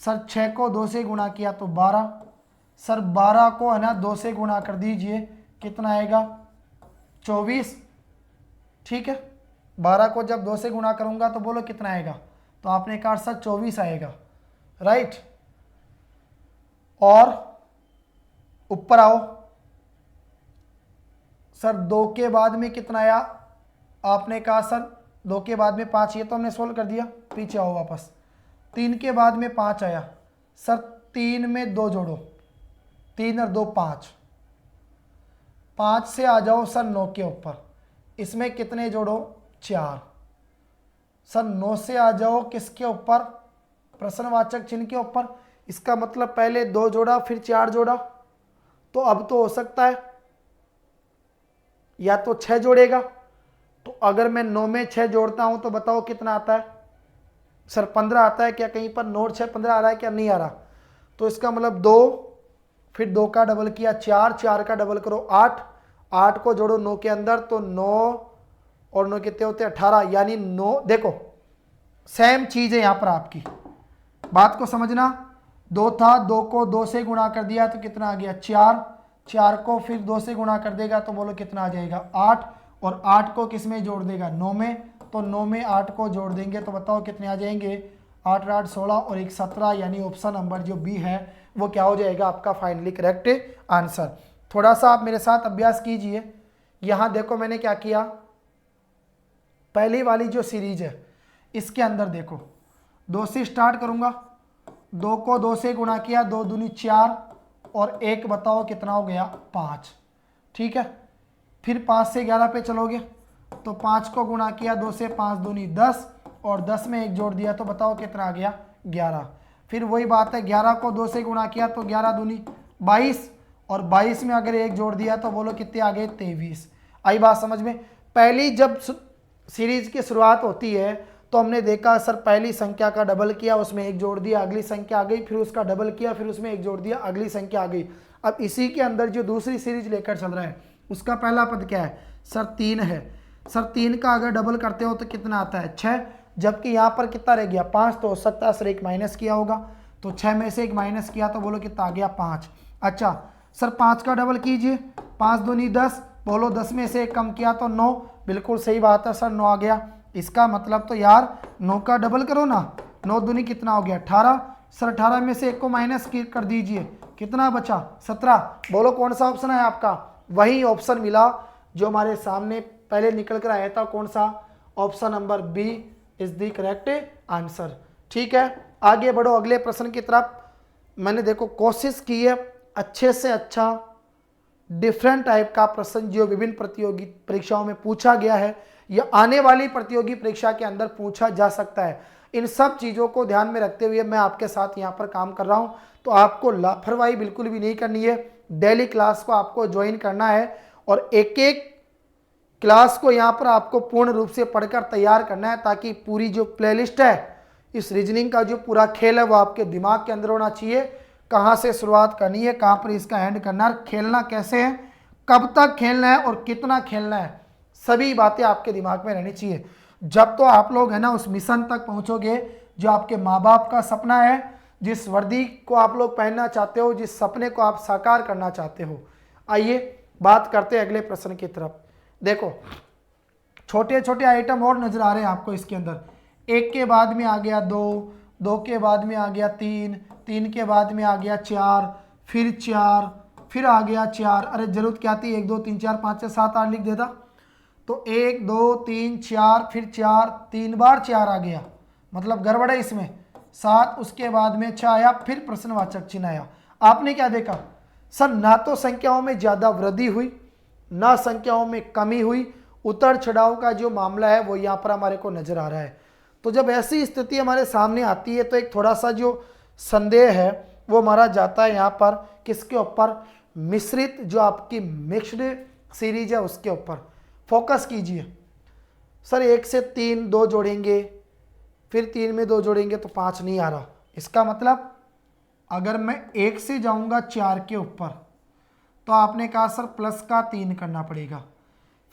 सर 6 को 2 से गुणा किया तो 12, सर 12 को है ना 2 से गुणा कर दीजिए, कितना आएगा? 24। ठीक है, 12 को जब 2 से गुणा करूंगा तो बोलो कितना आएगा? तो आपने कहा सर 24 आएगा, राइट। और ऊपर आओ, सर 2 के बाद में कितना आया? आपने कहा सर 2 के बाद में 5, ये तो हमने सोल्व कर दिया। पीछे आओ वापस, 3 के बाद में 5 आया। सर 3 में 2 जोड़ो, 3 और 2 5, 5 से आ जाओ सर 9 के ऊपर, इसमें कितने जोड़ो? 4। सर 9 से आ जाओ किसके ऊपर? प्रश्नवाचक चिन्ह के ऊपर। इसका मतलब पहले 2 जोड़ा फिर 4 जोड़ा। तो अब तो हो सकता है या तो 6 जोड़ेगा। तो अगर मैं 9 में 6 जोड़ता हूं तो बताओ कितना आता है? सर 15 आता है क्या? कहीं पर 9 और 6 15 आ रहा है क्या? नहीं आ रहा। तो इसका मतलब 2, फिर 2 का डबल किया 4, 4 का डबल करो 8, 8 को जोड़ो 9 के अंदर तो 9 और 9 कितने होते हैं 18, यानी 9, देखो सेम चीज है यहां पर आपकी, बात को समझना। 2 था, 2 को 2 से गुणा कर दिया तो कितना आ गया 4, 4 को फिर 2 से गुणा कर देगा तो बोलो कितना आ जाएगा 8, और 8 को किस में जोड़ देगा 9 में, तो 9 में 8 को जोड़ देंगे तो बताओ कितने आ जाएंगे 8 8 16 और 1 17, यानी ऑप्शन नंबर जो बी है वो क्या हो जाएगा आपका फाइनली करेक्ट आंसर। थोड़ा सा आप मेरे साथ अभ्यास कीजिए। यहां देखो मैंने क्या किया, पहली वाली जो सीरीज है इसके अंदर देखो 2 से स्टार्ट करूंगा, 2 को 2 से गुणा किया, 2 दूनी 4 और 1 बताओ कितना हो गया 5, ठीक है। फिर 5 से 11 पे चलोगे तो 5 को गुणा किया 2 से, 5 दूनी 10 और 10 में 1 जोड़ दिया तो बताओ कितना आ गया 11। फिर वही बात है 11 को 2 से गुणा किया तो 11 दूनी 22 और 22 में अगर 1 जोड़ दिया तो बोलो कितने आ गए 23। आई बात समझ में। पहली जब सीरीज की शुरुआत होती है तो हमने देखा सर पहली संख्या का डबल किया उसमें 1 जोड़ दिया अगली संख्या आ गई, फिर उसका डबल किया फिर उसमें 1 जोड़ दिया अगली संख्या आ गई। अब इसी के अंदर जो दूसरी सीरीज लेकर चल रहा है उसका पहला पद क्या है सर 3 है। सर 3 का अगर डबल करते हो तो कितना आता है 6, जबकि यहाँ पर कितना रह गया 5, तो हो सकता है सर 1 माइनस किया होगा, तो 6 में से 1 माइनस किया तो बोलो कितना आ गया 5। अच्छा सर 5 का डबल कीजिए, 5 दूनी 10, बोलो 10 में से 1 कम किया तो 9, बिल्कुल सही बात है सर 9 आ गया। इसका मतलब तो यार 9 का डबल करो ना, 9 दूनी कितना हो गया 18, सर 18 में से 1 को माइनस कर दीजिए, कितना बचा 17। बोलो कौन सा ऑप्शन है आपका, वही ऑप्शन मिला जो हमारे सामने पहले निकल कर आया था, कौन सा, option number B is the correct answer. ठीक है आगे बढ़ो अगले प्रश्न की तरफ। मैंने देखो कोशिश की है अच्छे से अच्छा डिफरेंट टाइप का प्रश्न जो विभिन्न प्रतियोगी परीक्षाओं में पूछा गया है या आने वाली प्रतियोगी परीक्षा के अंदर पूछा जा सकता है, इन सब चीज़ों को ध्यान में रखते हुए मैं आपके साथ यहाँ पर काम कर रहा हूँ। तो आपको लापरवाही बिल्कुल भी नहीं करनी है, डेली क्लास को आपको ज्वाइन करना है और एक एक क्लास को यहाँ पर आपको पूर्ण रूप से पढ़कर तैयार करना है, ताकि पूरी जो प्लेलिस्ट है इस रीजनिंग का जो पूरा खेल है वो आपके दिमाग के अंदर होना चाहिए। कहाँ से शुरुआत करनी है, कहाँ पर इसका एंड करना है, खेलना कैसे है, कब तक खेलना है और कितना खेलना है, सभी बातें आपके दिमाग में रहनी चाहिए। जब तो आप लोग है ना उस मिशन तक पहुंचोगे जो आपके माँ बाप का सपना है, जिस वर्दी को आप लोग पहनना चाहते हो, जिस सपने को आप साकार करना चाहते हो। आइए बात करते हैं अगले प्रश्न की तरफ। देखो छोटे छोटे आइटम और नजर आ रहे हैं आपको इसके अंदर, 1 के बाद में आ गया 2, 2 के बाद में आ गया 3, 3 के बाद में आ गया 4, फिर 4, फिर आ गया 4। अरे जरूरत क्या थी 1 2 3 4 5 6 7 8 लिख देता, तो 1 2 3 4 फिर 4, 3 बार 4 आ गया, मतलब गड़बड़ है इसमें। 7 उसके बाद में 6 आया, फिर प्रश्नवाचक चिन्ह आया। आपने क्या देखा सर, ना तो संख्याओं में ज़्यादा वृद्धि हुई ना संख्याओं में कमी हुई, उतर चढ़ाव का जो मामला है वो यहाँ पर हमारे को नजर आ रहा है। तो जब ऐसी स्थिति हमारे सामने आती है तो एक थोड़ा सा जो संदेह है वो मारा जाता है यहाँ पर किसके ऊपर, मिश्रित जो आपकी मिक्स्ड सीरीज है उसके ऊपर फोकस कीजिए। सर 1 से 3 2 जोड़ेंगे, फिर 3 में 2 जोड़ेंगे तो 5 नहीं आ रहा। इसका मतलब अगर मैं 1 से जाऊंगा 4 के ऊपर तो आपने कहा सर प्लस का 3 करना पड़ेगा,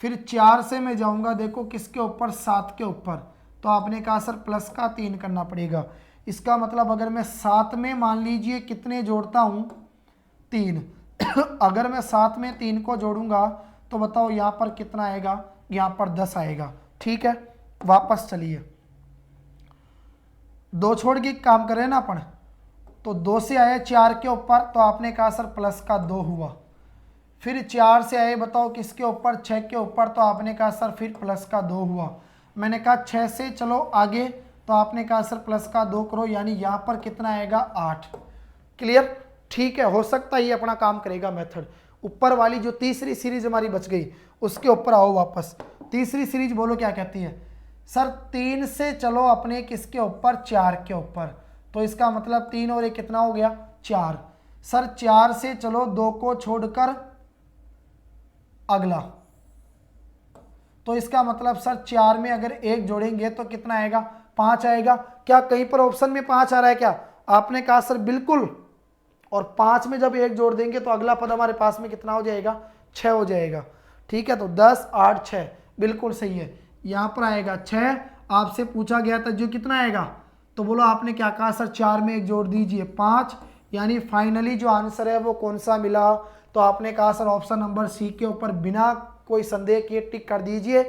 फिर 4 से मैं जाऊंगा देखो किसके ऊपर 7 के ऊपर, तो आपने कहा सर प्लस का 3 करना पड़ेगा। इसका मतलब अगर मैं 7 में मान लीजिए कितने जोड़ता हूं 3 अगर मैं 7 में 3 को जोड़ूंगा तो बताओ यहाँ पर कितना आएगा, यहाँ पर 10 आएगा। ठीक है वापस चलिए, 2 छोड़ के काम करें ना अपन, तो 2 से आए 4 के ऊपर तो आपने कहा सर प्लस का 2 हुआ, फिर 4 से आए बताओ किसके ऊपर 6 के ऊपर, तो आपने कहा सर फिर प्लस का 2 हुआ। मैंने कहा 6 से चलो आगे तो आपने कहा सर प्लस का 2 करो, यानी यहाँ पर कितना आएगा 8। क्लियर, ठीक है, हो सकता है ये अपना काम करेगा मेथड। ऊपर वाली जो तीसरी सीरीज हमारी बच गई उसके ऊपर आओ वापस। तीसरी सीरीज बोलो क्या कहती है सर, 3 से चलो अपने किसके ऊपर 4 के ऊपर, तो इसका मतलब 3 और 1 कितना हो गया 4। सर 4 से चलो 2 को छोड़कर अगला, तो इसका मतलब सर 4 में अगर 1 जोड़ेंगे तो कितना आएगा 5 आएगा। क्या कहीं पर ऑप्शन में 5 आ रहा है क्या, आपने कहा सर बिल्कुल, और 5 में जब 1 जोड़ देंगे तो अगला पद हमारे पास में कितना हो जाएगा 6 हो जाएगा। ठीक है, तो 10 8 6 बिल्कुल सही है। यहाँ पर आएगा 6, आपसे पूछा गया था जो कितना आएगा, तो बोलो आपने क्या कहा सर 4 में 1 जोड़ दीजिए 5, यानी फाइनली जो आंसर है वो कौन सा मिला, तो आपने कहा सर ऑप्शन नंबर सी के ऊपर बिना कोई संदेह किए टिक कर दीजिए,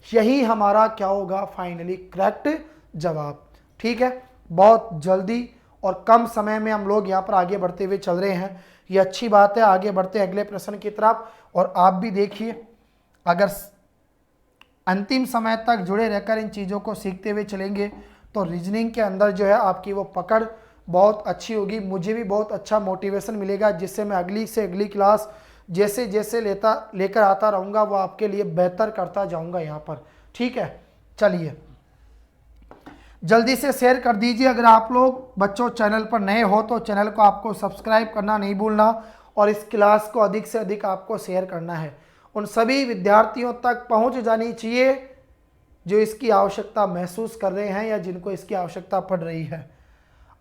यही हमारा क्या होगा फाइनली करेक्ट जवाब। ठीक है, बहुत जल्दी और कम समय में हम लोग यहाँ पर आगे बढ़ते हुए चल रहे हैं, ये अच्छी बात है। आगे बढ़ते हैं अगले प्रश्न की तरफ, और आप भी देखिए अगर अंतिम समय तक जुड़े रहकर इन चीज़ों को सीखते हुए चलेंगे तो रीजनिंग के अंदर जो है आपकी वो पकड़ बहुत अच्छी होगी। मुझे भी बहुत अच्छा मोटिवेशन मिलेगा, जिससे मैं अगली से अगली क्लास जैसे जैसे लेकर आता रहूँगा वो आपके लिए बेहतर करता जाऊँगा यहाँ पर। ठीक है, चलिए जल्दी से शेयर कर दीजिए। अगर आप लोग बच्चों चैनल पर नए हो तो चैनल को आपको सब्सक्राइब करना नहीं भूलना, और इस क्लास को अधिक से अधिक आपको शेयर करना है, उन सभी विद्यार्थियों तक पहुंच जानी चाहिए जो इसकी आवश्यकता महसूस कर रहे हैं या जिनको इसकी आवश्यकता पड़ रही है।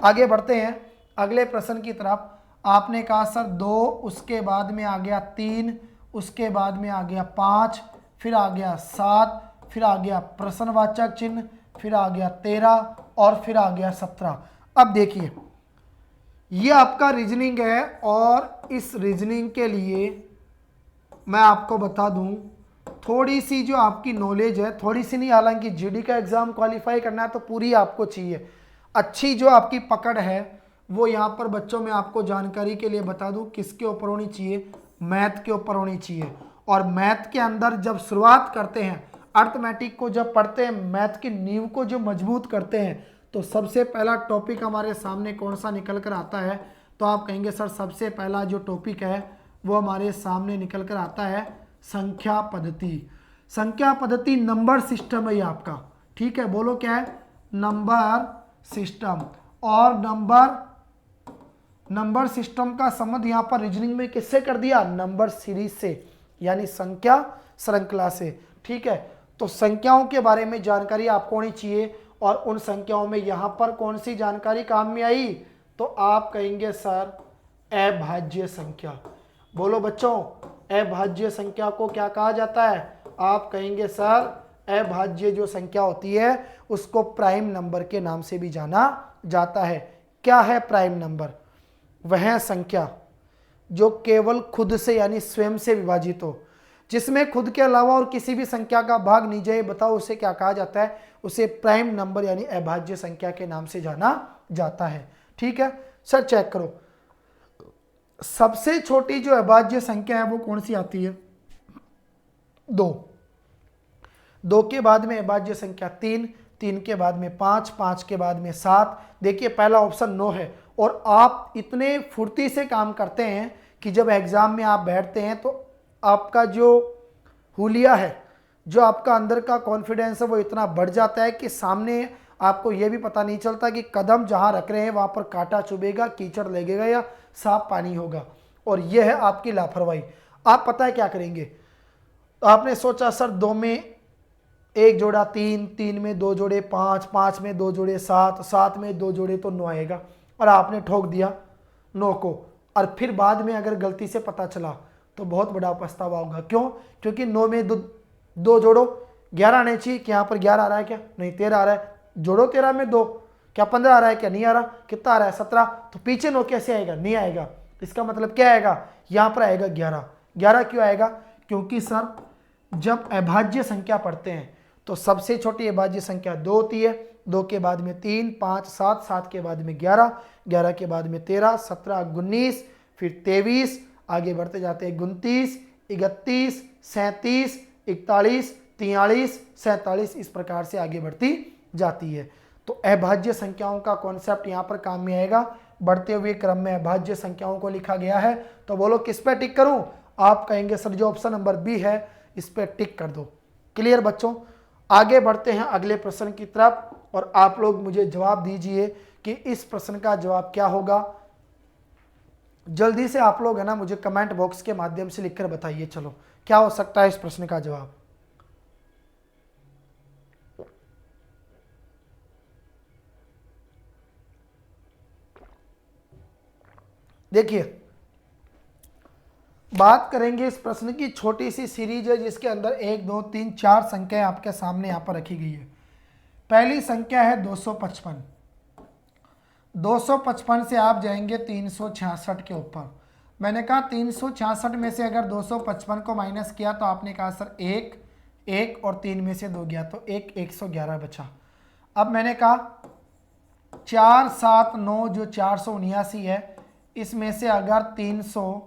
आगे बढ़ते हैं अगले प्रश्न की तरफ। आपने कहा सर 2, उसके बाद में आ गया 3, उसके बाद में आ गया 5, फिर आ गया 7, फिर आ गया प्रश्नवाचक चिन्ह, फिर आ गया 13 और फिर आ गया 17। अब देखिए ये आपका रीजनिंग है, और इस रीजनिंग के लिए मैं आपको बता दूं थोड़ी सी जो आपकी नॉलेज है, थोड़ी सी नहीं, हालांकि जीडी का एग्जाम क्वालिफाई करना है तो पूरी आपको चाहिए। अच्छी जो आपकी पकड़ है वो यहाँ पर बच्चों में आपको जानकारी के लिए बता दूं किसके ऊपर होनी चाहिए, मैथ के ऊपर होनी चाहिए। और मैथ के अंदर जब शुरुआत करते हैं, अर्थमेटिक को जब पढ़ते हैं, मैथ की नींव को जो मजबूत करते हैं, तो सबसे पहला टॉपिक हमारे सामने कौन सा निकल कर आता है, तो आप कहेंगे सर सबसे पहला जो टॉपिक है वो हमारे सामने निकल कर आता है संख्या पद्धति। संख्या पद्धति नंबर सिस्टम है ये आपका। ठीक है, बोलो क्या है, नंबर सिस्टम। और नंबर सिस्टम का संबंध यहाँ पर रीजनिंग में किससे कर दिया, नंबर सीरीज से, यानी संख्या श्रृंखला से। ठीक है, तो संख्याओं के बारे में जानकारी आपको होनी चाहिए, और उन संख्याओं में यहाँ पर कौन सी जानकारी काम में आई, तो आप कहेंगे सर अभाज्य संख्या। बोलो बच्चों अभाज्य संख्या को क्या कहा जाता है, आप कहेंगे सर अभाज्य जो संख्या होती है उसको प्राइम नंबर के नाम से भी जाना जाता है। क्या है प्राइम नंबर, वह संख्या जो केवल खुद से यानी स्वयं से विभाजित हो, जिसमें खुद के अलावा और किसी भी संख्या का भाग नहीं जाए, बताओ उसे क्या कहा जाता है, उसे प्राइम नंबर यानी अभाज्य संख्या के नाम से जाना जाता है। ठीक है सर, चेक करो सबसे छोटी जो अभाज्य संख्या है वो कौन सी आती है, 2 के बाद में अभाज्य संख्या 3 के बाद में 5 के बाद में 7। देखिए पहला ऑप्शन 9 है, और आप इतने फुर्ती से काम करते हैं कि जब एग्जाम में आप बैठते हैं तो आपका जो हुलिया है, जो आपका अंदर का कॉन्फिडेंस है वो इतना बढ़ जाता है कि सामने आपको ये भी पता नहीं चलता कि कदम जहाँ रख रहे हैं वहाँ पर कांटा चुभेगा, कीचड़ लगेगा या साफ पानी होगा, और यह है आपकी लापरवाही। आप पता है क्या करेंगे, तो आपने सोचा सर 2 में 1 जोड़ा 3, 3 में 2 जोड़े 5, 5 में 2 जोड़े 7, 7 में 2 जोड़े तो 9 आएगा, और आपने ठोक दिया 9 को, और फिर बाद में अगर गलती से पता चला तो बहुत बड़ा पछतावा होगा। क्यों, क्योंकि 9 में 2 जोड़ो 11 आने चाहिए, कि यहाँ पर 11 आ रहा है क्या, नहीं 13 आ रहा है, जोड़ो 13 में 2, क्या 15 आ रहा है क्या, नहीं आ रहा, कितना आ रहा है 17, तो पीछे 9 कैसे आएगा, नहीं आएगा। इसका मतलब क्या आएगा, यहाँ पर आएगा 11। 11 क्यों आएगा, क्योंकि सर जब अभाज्य संख्या पढ़ते हैं तो सबसे छोटी अभाज्य संख्या 2 होती है, 2 के बाद में 3, 5, 7, 7 के बाद में 11, 11 के बाद में 13, 17, 19, फिर 23, आगे बढ़ते जाते हैं 29, 31, 37, 41, 43, 47, इस प्रकार से आगे बढ़ती जाती है। तो अभाज्य संख्याओं का कॉन्सेप्ट यहाँ पर काम में आएगा। बढ़ते हुए क्रम में अभाज्य संख्याओं को लिखा गया है, तो बोलो किस पे टिक करूं, आप कहेंगे सर जो ऑप्शन नंबर बी है इस पे टिक कर दो। क्लियर बच्चों, आगे बढ़ते हैं अगले प्रश्न की तरफ, और आप लोग मुझे जवाब दीजिए कि इस प्रश्न का जवाब क्या होगा। जल्दी से आप लोग है ना मुझे कमेंट बॉक्स के माध्यम से लिखकर बताइए, चलो क्या हो सकता है इस प्रश्न का जवाब। देखिए बात करेंगे इस प्रश्न की, छोटी सी सीरीज है जिसके अंदर 1 2 3 4 संख्याएं आपके सामने यहाँ पर रखी गई है। पहली संख्या है 255। 255 से आप जाएंगे 366 के ऊपर। मैंने कहा 366 में से अगर 255 को माइनस किया तो आपने कहा सर 1 और 3 में से 2 गया तो 111 बचा। अब मैंने कहा 4 7 9 जो 479 है, इसमें से अगर 300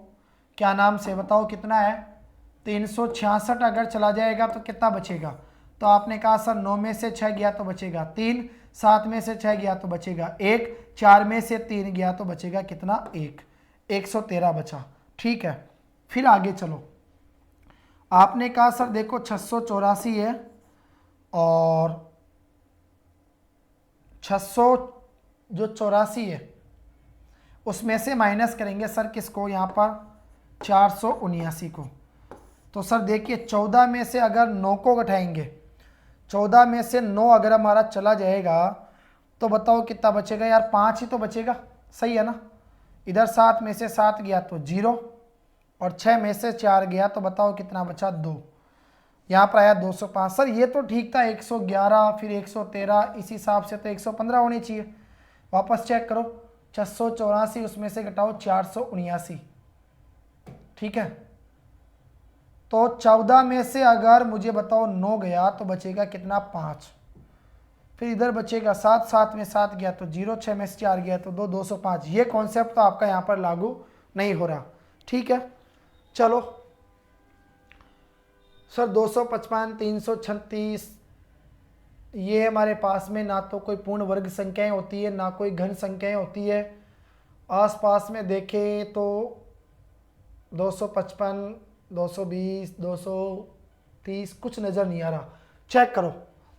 क्या नाम से बताओ कितना है, 366 अगर चला जाएगा तो कितना बचेगा। तो आपने कहा सर 9 में से 6 गया तो बचेगा 3, 7 में से 6 गया तो बचेगा 1, 4 में से 3 गया तो बचेगा कितना 113 बचा। ठीक है, फिर आगे चलो। आपने कहा सर देखो 684 है और 684 है उसमें से माइनस करेंगे सर किसको, यहाँ पर 479 को। तो सर देखिए 14 में से अगर 9 को घटाएंगे, 14 में से 9 अगर हमारा चला जाएगा तो बताओ कितना बचेगा यार, 5 ही तो बचेगा, सही है ना। इधर 7 में से 7 गया तो 0 और 6 में से 4 गया तो बताओ कितना बचा 2। यहाँ पर आया 205। सर ये तो ठीक था, 111 फिर 113, इसी हिसाब से तो 115 होनी चाहिए। वापस चेक करो, 684 उसमें से घटाओ 479, ठीक है। तो 14 में से अगर मुझे बताओ 9 गया तो बचेगा कितना 5, फिर इधर बचेगा 7, 7 में 7 गया तो 0, 6 में से 4 गया तो 2, 205। ये कॉन्सेप्ट तो आपका यहाँ पर लागू नहीं हो रहा, ठीक है। चलो सर 255, 336, ये हमारे पास में ना तो कोई पूर्ण वर्ग संख्याएं होती है ना कोई घन संख्याएं होती है। आसपास में देखें तो 255, 220, 230 कुछ नज़र नहीं आ रहा। चेक करो,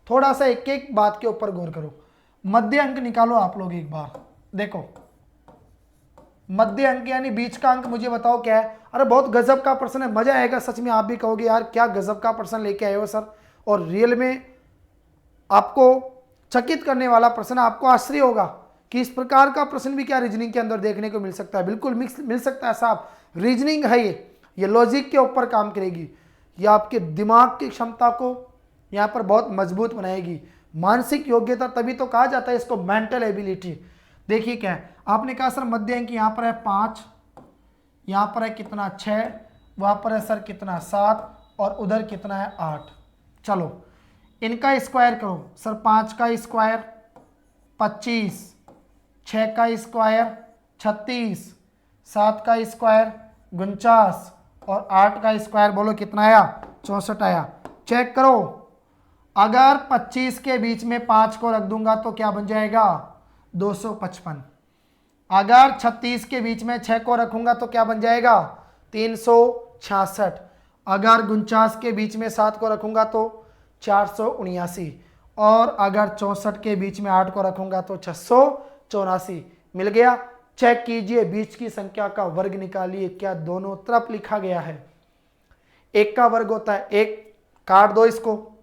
थोड़ा सा एक एक बात के ऊपर गौर करो। मध्य अंक निकालो आप लोग एक बार, देखो मध्य अंक यानी बीच का अंक मुझे बताओ क्या है। अरे बहुत गजब का प्रश्न है, मजा आएगा सच में, आप भी कहोगे यार क्या गजब का प्रश्न लेके आए हो सर, और रियल में आपको चकित करने वाला प्रश्न, आपको आश्चर्य होगा कि इस प्रकार का प्रश्न भी क्या रीजनिंग के अंदर देखने को मिल सकता है। बिल्कुल मिल सकता है साहब, रीजनिंग है ये लॉजिक के ऊपर काम करेगी, ये आपके दिमाग की क्षमता को यहाँ पर बहुत मजबूत बनाएगी। मानसिक योग्यता तभी तो कहा जाता है इसको मेंटल एबिलिटी। देखिए क्या है, आपने कहा सर मध्य अंक यहाँ पर है 5, यहाँ पर है कितना 6, वहाँ पर है सर कितना 7 और उधर कितना है 8। चलो इनका स्क्वायर करो सर, 5 का स्क्वायर 25, 6 का स्क्वायर 36, 7 का स्क्वायर 49 और 8 का स्क्वायर बोलो कितना आया 64 आया। चेक करो, अगर 25 के बीच में 5 को रख दूंगा तो क्या बन जाएगा 255। अगर 36 के बीच में 6 को रखूंगा तो क्या बन जाएगा 366। अगर 49 के बीच में 7 को रखूंगा तो 479 और अगर 64 के बीच में 8 को रखूंगा तो 684। मिल गया। चेक कीजिए, बीच की संख्या का वर्ग निकालिए, क्या दोनों तरफ लिखा गया है। एक का वर्ग होता है 1, काट दो इसको,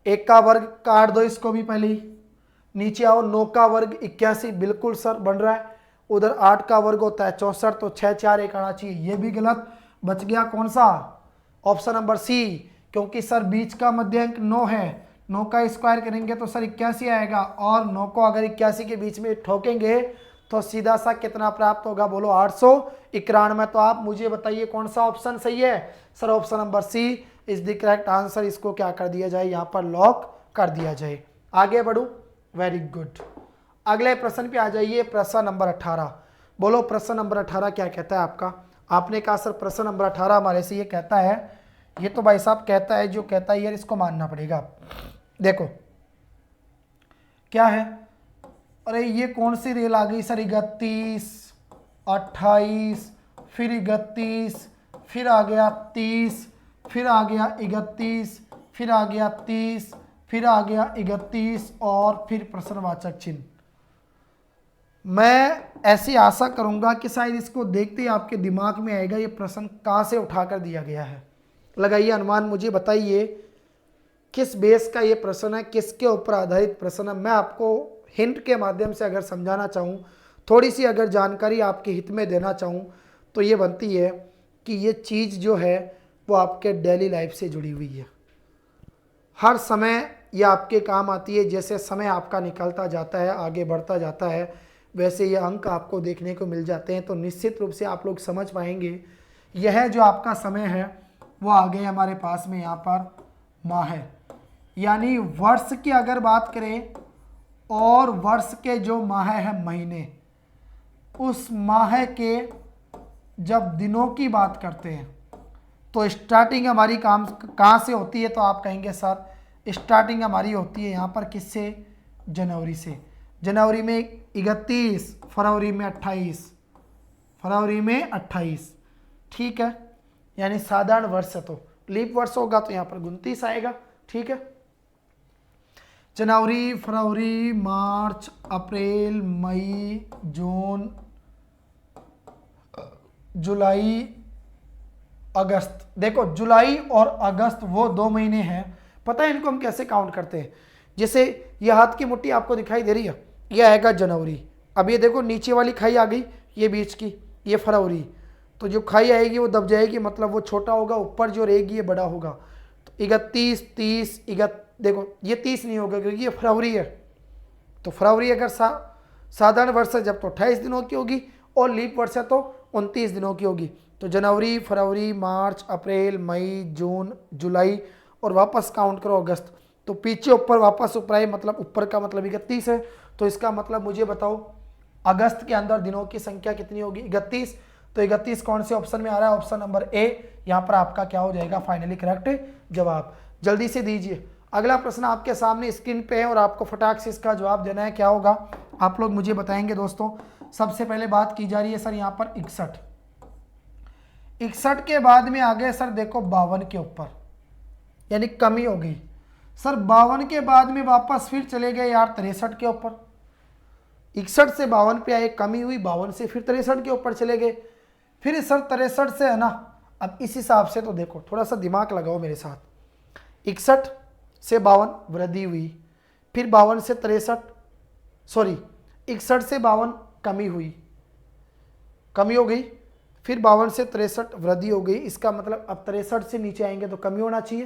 1 का वर्ग काट दो इसको भी पहले ही। नीचे आओ, 9 का वर्ग 81, बिल्कुल सर बन रहा है। उधर 8 का वर्ग होता है 64, तो 6 4 1 आना चाहिए, ये भी गलत। बच गया कौन सा, ऑप्शन नंबर सी, क्योंकि सर बीच का मध्यांक 9 है, 9 का स्क्वायर करेंगे तो सर 81 आएगा, और 9 को अगर 81 के बीच में ठोकेंगे तो सीधा सा कितना प्राप्त होगा बोलो 891। तो आप मुझे बताइए कौन सा ऑप्शन सही है। Sir option number C is the correct answer. इसको क्या कर दिया जाए, यहाँ पर लॉक कर दिया जाए। आगे बढ़ू, वेरी गुड। अगले प्रश्न पे आ जाइए, प्रश्न नंबर 18। बोलो प्रश्न नंबर 18 क्या कहता है आपका। आपने कहा सर प्रश्न नंबर 18 हमारे से ये कहता है, ये तो भाई साहब कहता है, जो कहता है यार इसको मानना पड़ेगा। देखो क्या है, अरे ये कौन सी रेल आ गई सर, 31, 28, फिर 31, फिर आ गया 30, फिर आ गया 31, फिर आ गया 30, फिर आ गया 31 और फिर प्रश्नवाचक चिन्ह। मैं ऐसी आशा करूंगा कि शायद इसको देखते ही आपके दिमाग में आएगा ये प्रश्न कहाँ से उठाकर दिया गया है। लगाइए अनुमान, मुझे बताइए किस बेस का ये प्रश्न है, किसके ऊपर आधारित प्रश्न है। मैं आपको हिंट के माध्यम से अगर समझाना चाहूँ, थोड़ी सी अगर जानकारी आपके हित में देना चाहूँ तो ये बनती है कि ये चीज़ जो है वो आपके डेली लाइफ से जुड़ी हुई है। हर समय ये आपके काम आती है। जैसे समय आपका निकलता जाता है, आगे बढ़ता जाता है, वैसे ये अंक आपको देखने को मिल जाते हैं। तो निश्चित रूप से आप लोग समझ पाएंगे यह जो आपका समय है वो आ गए हमारे पास में यहाँ पर माह है, यानी वर्ष की अगर बात करें और वर्ष के जो माह है महीने, उस माह के जब दिनों की बात करते हैं तो स्टार्टिंग हमारी काम कहाँ से होती है, तो आप कहेंगे सर स्टार्टिंग हमारी होती है यहाँ पर किससे, जनवरी से। जनवरी में 31, फरवरी में 28, फरवरी में 28, ठीक है। यानी साधारण वर्ष है, तो लीप वर्ष होगा तो यहाँ पर 29 आएगा, ठीक है। जनवरी, फरवरी, मार्च, अप्रैल, मई, जून, जुलाई, अगस्त। देखो जुलाई और अगस्त वो 2 महीने हैं। पता है इनको हम कैसे काउंट करते हैं? जैसे ये हाथ की मुट्ठी आपको दिखाई दे रही है, ये आएगा जनवरी। अब ये देखो नीचे वाली खाई आ गई, ये बीच की, ये फरवरी। तो जो खाई आएगी वो दब जाएगी, मतलब वो छोटा होगा, ऊपर जो रहेगी ये बड़ा होगा। तो 31, 30, देखो ये 30 नहीं होगा क्योंकि ये फरवरी है। तो फरवरी अगर साधारण वर्ष है जब तो 28 दिनों की होगी, और लीप वर्ष है तो 29 दिनों की होगी। तो जनवरी, फरवरी, मार्च, अप्रैल, मई, जून, जुलाई, और वापस काउंट करो अगस्त। तो पीछे ऊपर वापस ऊपर आए, मतलब ऊपर का मतलब 31 है। तो इसका मतलब मुझे बताओ अगस्त के अंदर दिनों की संख्या कितनी होगी, 31। तो 31 कौन से ऑप्शन में आ रहा है? Option number A. यहाँ पर आपका क्या हो जाएगा? फाइनली करेक्ट जवाब। जल्दी से दीजिए। अगला प्रश्न आपके सामने स्क्रीन पे है और आपको फटाक से इसका जवाब देना है। क्या होगा आप लोग मुझे बताएंगे दोस्तों। सबसे पहले बात की जा रही है सर यहाँ पर 61। 61 के बाद में आ गए सर देखो 52 के ऊपर, यानी कमी हो गई। सर 52 के बाद में वापस फिर चले गए यार 63 के ऊपर। 61 से 52 पे आए, कमी हुई, 52 से फिर 63 के ऊपर चले गए, फिर सर 63 से, है ना। अब इस हिसाब से तो देखो थोड़ा सा दिमाग लगाओ मेरे साथ। 61 से 52 वृद्धि हुई, फिर 52 से 63, सॉरी 61 से 52 कमी हुई, कमी हो गई, फिर 52 से 63 वृद्धि हो गई। इसका मतलब अब 63 से नीचे आएंगे तो कमी होना चाहिए।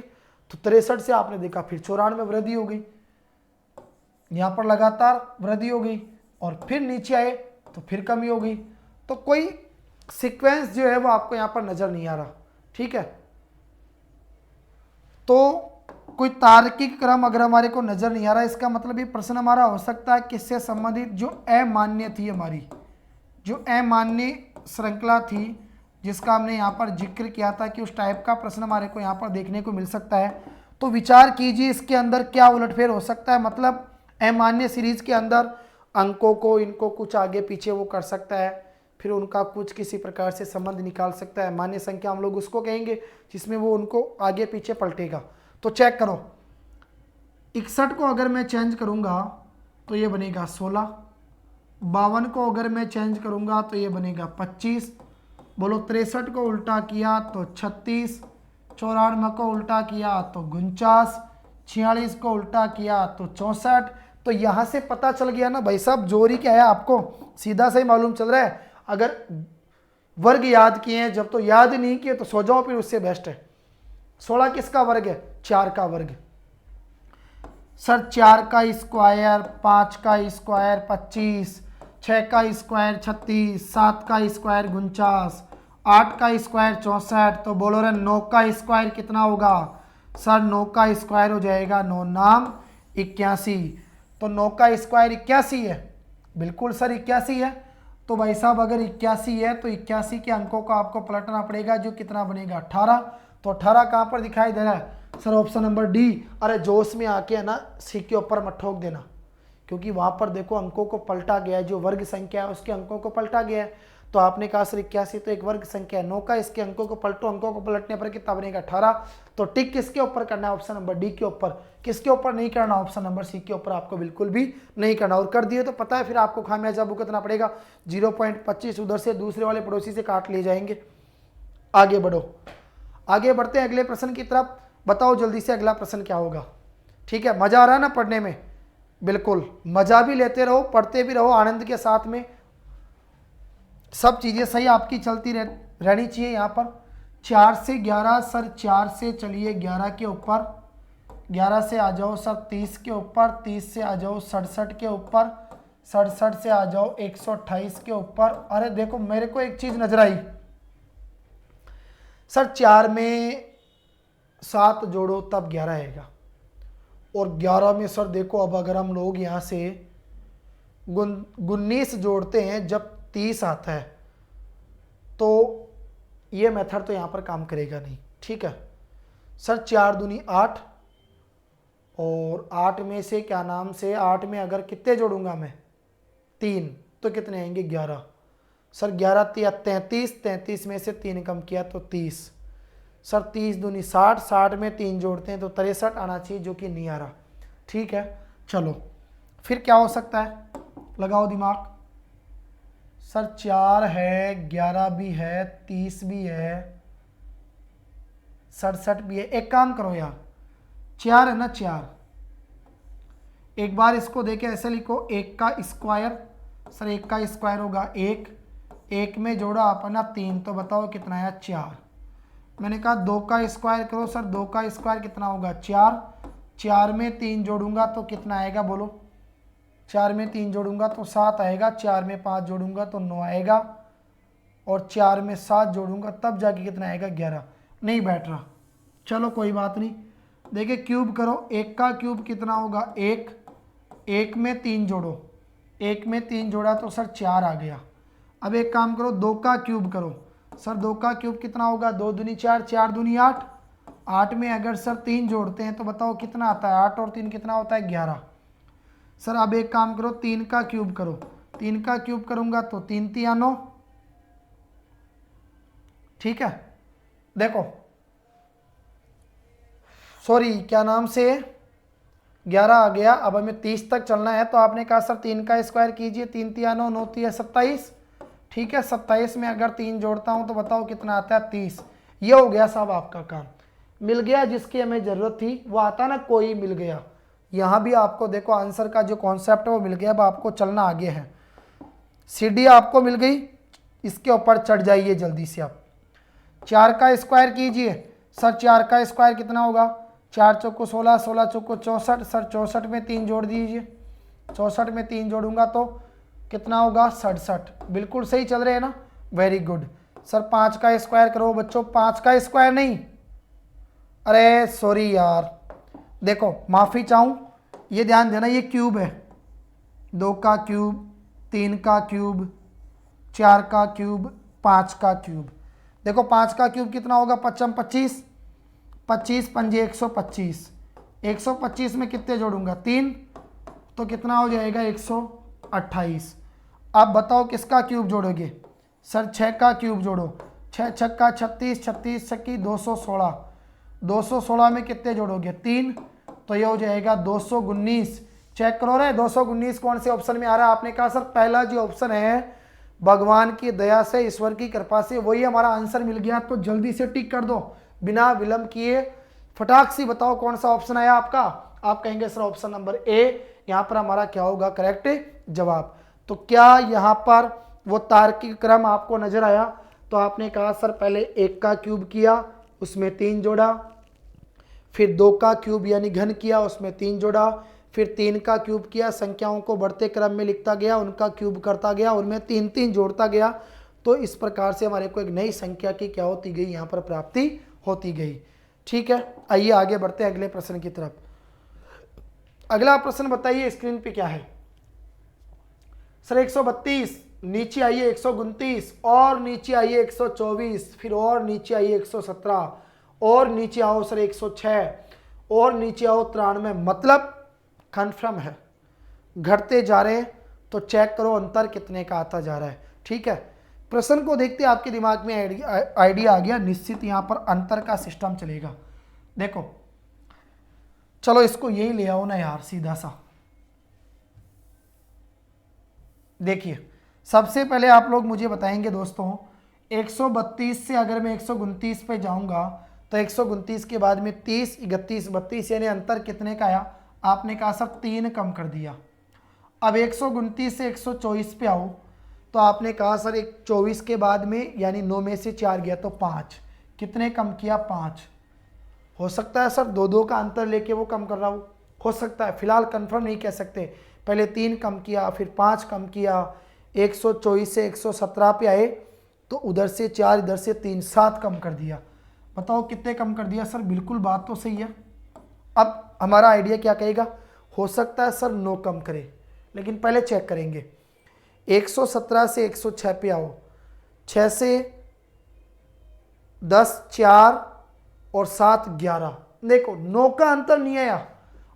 तो 63 से आपने देखा फिर 94 में वृद्धि हो गई, यहाँ पर लगातार वृद्धि हो गई, और फिर नीचे आए तो फिर कमी हो गई। तो कोई सीक्वेंस जो है वो आपको यहाँ पर नजर नहीं आ रहा, ठीक है। तो कोई तार्किक क्रम अगर हमारे को नजर नहीं आ रहा, इसका मतलब ये प्रश्न हमारा हो सकता है किससे संबंधित, जो अमान्य थी हमारी, जो अमान्य श्रृंखला थी जिसका हमने यहाँ पर जिक्र किया था कि उस टाइप का प्रश्न हमारे को यहाँ पर देखने को मिल सकता है। तो विचार कीजिए इसके अंदर क्या उलटफेर हो सकता है। मतलब अमान्य सीरीज के अंदर अंकों को इनको कुछ आगे पीछे वो कर सकता है, फिर उनका कुछ किसी प्रकार से संबंध निकाल सकता है। मान्य संख्या हम लोग उसको कहेंगे जिसमें वो उनको आगे पीछे पलटेगा। तो चेक करो 61 को अगर मैं चेंज करूँगा तो ये बनेगा 16, 52 को अगर मैं चेंज करूँगा तो ये बनेगा 25, बोलो 63 को उल्टा किया तो 36, 94 को उल्टा किया तो 49, 46 को उल्टा किया तो 64। तो यहाँ से पता चल गया ना भाई साहब, जोरी क्या है आपको सीधा सही मालूम चल रहा है। अगर वर्ग याद किए हैं, जब तो याद नहीं किए तो सो जाओ, फिर उससे बेस्ट है। 16 किसका वर्ग है? 4 का वर्ग। सर 4 का स्क्वायर, 5 का स्क्वायर 25, 6 का स्क्वायर 36, 7 का स्क्वायर 49, 8 का स्क्वायर 64। तो बोलो रे 9 का स्क्वायर कितना होगा? सर 9 का स्क्वायर हो जाएगा 9 नाम 81। तो 9 का स्क्वायर 81 है, बिल्कुल सर 81 है। तो भाई साहब अगर 81 है तो 81 के अंकों को आपको पलटना पड़ेगा, जो कितना बनेगा 18। तो 18 कहाँ पर दिखाई दे रहा है? Sir option number D. अरे जोश में आके है ना सी के ऊपर मत ठोक देना, क्योंकि वहाँ पर देखो अंकों को पलटा गया है, जो वर्ग संख्या है उसके अंकों को पलटा गया है। तो आपने कहा सर 81 तो एक वर्ग संख्या है, 9 का इसके अंकों को पलटो, अंकों को पलटने पर कितना बनेगा 18। तो टिक किसके ऊपर करना है? ऑप्शन नंबर डी के ऊपर। किसके ऊपर नहीं करना? ऑप्शन नंबर सी के ऊपर आपको बिल्कुल भी नहीं करना। और कर दिए तो पता है फिर आपको खामियाजा भुगतना पड़ेगा। 0.25 उधर से दूसरे वाले पड़ोसी से काट लिए जाएंगे। आगे बढ़ो, आगे बढ़ते हैं अगले प्रश्न की तरफ। बताओ जल्दी से अगला प्रश्न क्या होगा। ठीक है, मजा आ रहा है ना पढ़ने में? बिल्कुल मजा भी लेते रहो, पढ़ते भी रहो आनंद के साथ में। सब चीज़ें सही आपकी चलती रहनी चाहिए यहाँ पर। 4 से 11 सर, 4 से चलिए 11 के ऊपर, 11 से आ जाओ सर 30 के ऊपर, 30 से आ जाओ 67 के ऊपर, 67 से आ जाओ 128 के ऊपर। अरे देखो मेरे को एक चीज नजर आई सर, 4 में 7 जोड़ो तब 11 आएगा, और 11 में सर देखो अब अगर हम लोग यहाँ से 19 जोड़ते हैं जब 30 आता है, तो ये मेथड तो यहाँ पर काम करेगा नहीं। ठीक है सर, 4 दूनी 8, और 8 में से क्या नाम से 8 में अगर कितने जोड़ूंगा मैं 3, तो कितने आएंगे 11। सर 11 33, 33 में से 3 कम किया तो 30। सर 30 दूनी 60, 60 में 3 जोड़ते हैं तो 63 आना चाहिए, जो कि नहीं आ रहा। ठीक है चलो फिर क्या हो सकता है, लगाओ दिमाग। सर 4 है, 11 भी है, 30 भी है, 67 भी है। एक काम करो यार, 4 है ना 4, एक बार इसको देखे ऐसे लिखो, 1 का स्क्वायर। सर 1 का स्क्वायर होगा 1, 1 में जोड़ा अपना 3, तो बताओ कितना आया 4। मैंने कहा 2 का स्क्वायर करो। सर 2 का स्क्वायर कितना होगा 4, 4 में 3 जोड़ूंगा तो कितना आएगा बोलो, 4 में 3 जोड़ूंगा तो 7 आएगा, 4 में 5 जोड़ूंगा तो 9 आएगा, और 4 में 7 जोड़ूंगा तब जाके कितना आएगा 11। नहीं बैठ रहा, चलो कोई बात नहीं। देखिए क्यूब करो, 1 का क्यूब कितना होगा 1, 1 में 3 जोड़ो, 1 में 3 जोड़ा तो सर 4 आ गया। अब एक काम करो 2 का क्यूब करो। सर 2 का क्यूब कितना होगा, 2 दूनी 4, 4 दूनी 8, 8 में अगर सर 3 जोड़ते हैं तो बताओ कितना आता है, 8 और 3 कितना होता है 11। सर अब एक काम करो 3 का क्यूब करो, 3 का क्यूब करूंगा तो 3 तिया 9। ठीक है देखो, सॉरी क्या नाम से 11 आ गया। अब हमें 30 तक चलना है, तो आपने कहा सर 3 का स्क्वायर कीजिए, 3 तिया 9, 9 तिया 27। ठीक है 27 में अगर 3 जोड़ता हूं तो बताओ कितना आता है 30। ये हो गया साहब आपका काम, मिल गया जिसकी हमें जरूरत थी। वो आता ना कोई मिल गया, यहाँ भी आपको देखो आंसर का जो कॉन्सेप्ट है वो मिल गया। अब आपको चलना आगे है, सीढ़ी आपको मिल गई, इसके ऊपर चढ़ जाइए जल्दी से आप। 4 का स्क्वायर कीजिए। सर 4 का स्क्वायर कितना होगा, 4 चौको 16, 16 चौको 64। सर 64 में 3 जोड़ दीजिए, 64 में 3 जोड़ूंगा तो कितना होगा 67। बिल्कुल सही चल रहे हैं ना, वेरी गुड। सर 5 का स्क्वायर करो बच्चों, 5 का स्क्वायर नहीं, अरे सॉरी यार, देखो माफ़ी चाहूँ, ये ध्यान देना ये क्यूब है। 2 का क्यूब, 3 का क्यूब, 4 का क्यूब, 5 का क्यूब। देखो 5 का क्यूब कितना होगा, 5 25, 25 पंजे 125, 125 में कितने जोड़ूंगा 3, तो कितना हो जाएगा 128। अब बताओ किसका क्यूब जोड़ोगे। सर 6 का क्यूब जोड़ो, 6 छक्का 36, 36 छक्की 216, 216 में कितने जोड़ोगे 3, तो ये हो जाएगा 219। चेक करो रे 219 कौन से ऑप्शन में आ रहा है। आपने कहा सर पहला जो ऑप्शन है, भगवान की दया से, ईश्वर की कृपा से वही हमारा आंसर मिल गया। तो जल्दी से टिक कर दो बिना विलंब किए, फटाक से बताओ कौन सा ऑप्शन आया आपका। आप कहेंगे सर ऑप्शन नंबर ए, यहाँ पर हमारा क्या होगा करेक्ट जवाब। तो क्या यहाँ पर वो तार्किक क्रम आपको नजर आया। तो आपने कहा सर पहले 1 का क्यूब किया, उसमें 3 जोड़ा, फिर 2 का क्यूब यानी घन किया, उसमें 3 जोड़ा, फिर 3 का क्यूब किया, संख्याओं को बढ़ते क्रम में लिखता गया, उनका क्यूब करता गया, उनमें 3 3 जोड़ता गया। तो इस प्रकार से हमारे को एक नई संख्या की क्या होती गई, यहाँ पर प्राप्ति होती गई। ठीक है आइए आगे बढ़ते हैं अगले प्रश्न की तरफ। अगला प्रश्न बताइए स्क्रीन पे क्या है। सर 132, नीचे आइए 129, और नीचे आइए 124, फिर और नीचे आइए 117, और नीचे आओ सर 106, और नीचे आओ 93। मतलब कन्फर्म है, घटते जा रहे हैं। तो चेक करो अंतर कितने का आता जा रहा है। ठीक है प्रश्न को देखते आपके दिमाग में आइडिया आ गया, निश्चित यहाँ पर अंतर का सिस्टम चलेगा। देखो चलो इसको यही ले आओ ना यार सीधा सा। देखिए सबसे पहले आप लोग मुझे बताएंगे दोस्तों, 132 से अगर मैं 129 पे जाऊंगा तो 129 के बाद में 30, 31, 32 यानी अंतर कितने का आया। आपने कहा सर 3 कम कर दिया। अब 129 से 124 पे आओ तो आपने कहा सर 24 के बाद में यानी 9 में से 4 गया तो 5, कितने कम किया 5। हो सकता है सर 2-2 का अंतर लेके वो कम कर रहा हो सकता है, फिलहाल कंफर्म नहीं कह सकते। पहले 3 कम किया, फिर 5 कम किया, 124 से 117 पे आए, तो उधर से 4 इधर से 3, 7 कम कर दिया। बताओ कितने कम कर दिया सर? बिल्कुल बात तो सही है। अब हमारा आइडिया क्या कहेगा? हो सकता है सर 9 कम करे, लेकिन पहले चेक करेंगे। 117 से 106 पे आओ, 6 से 10 4 और 7 11। देखो 9 का अंतर नहीं आया,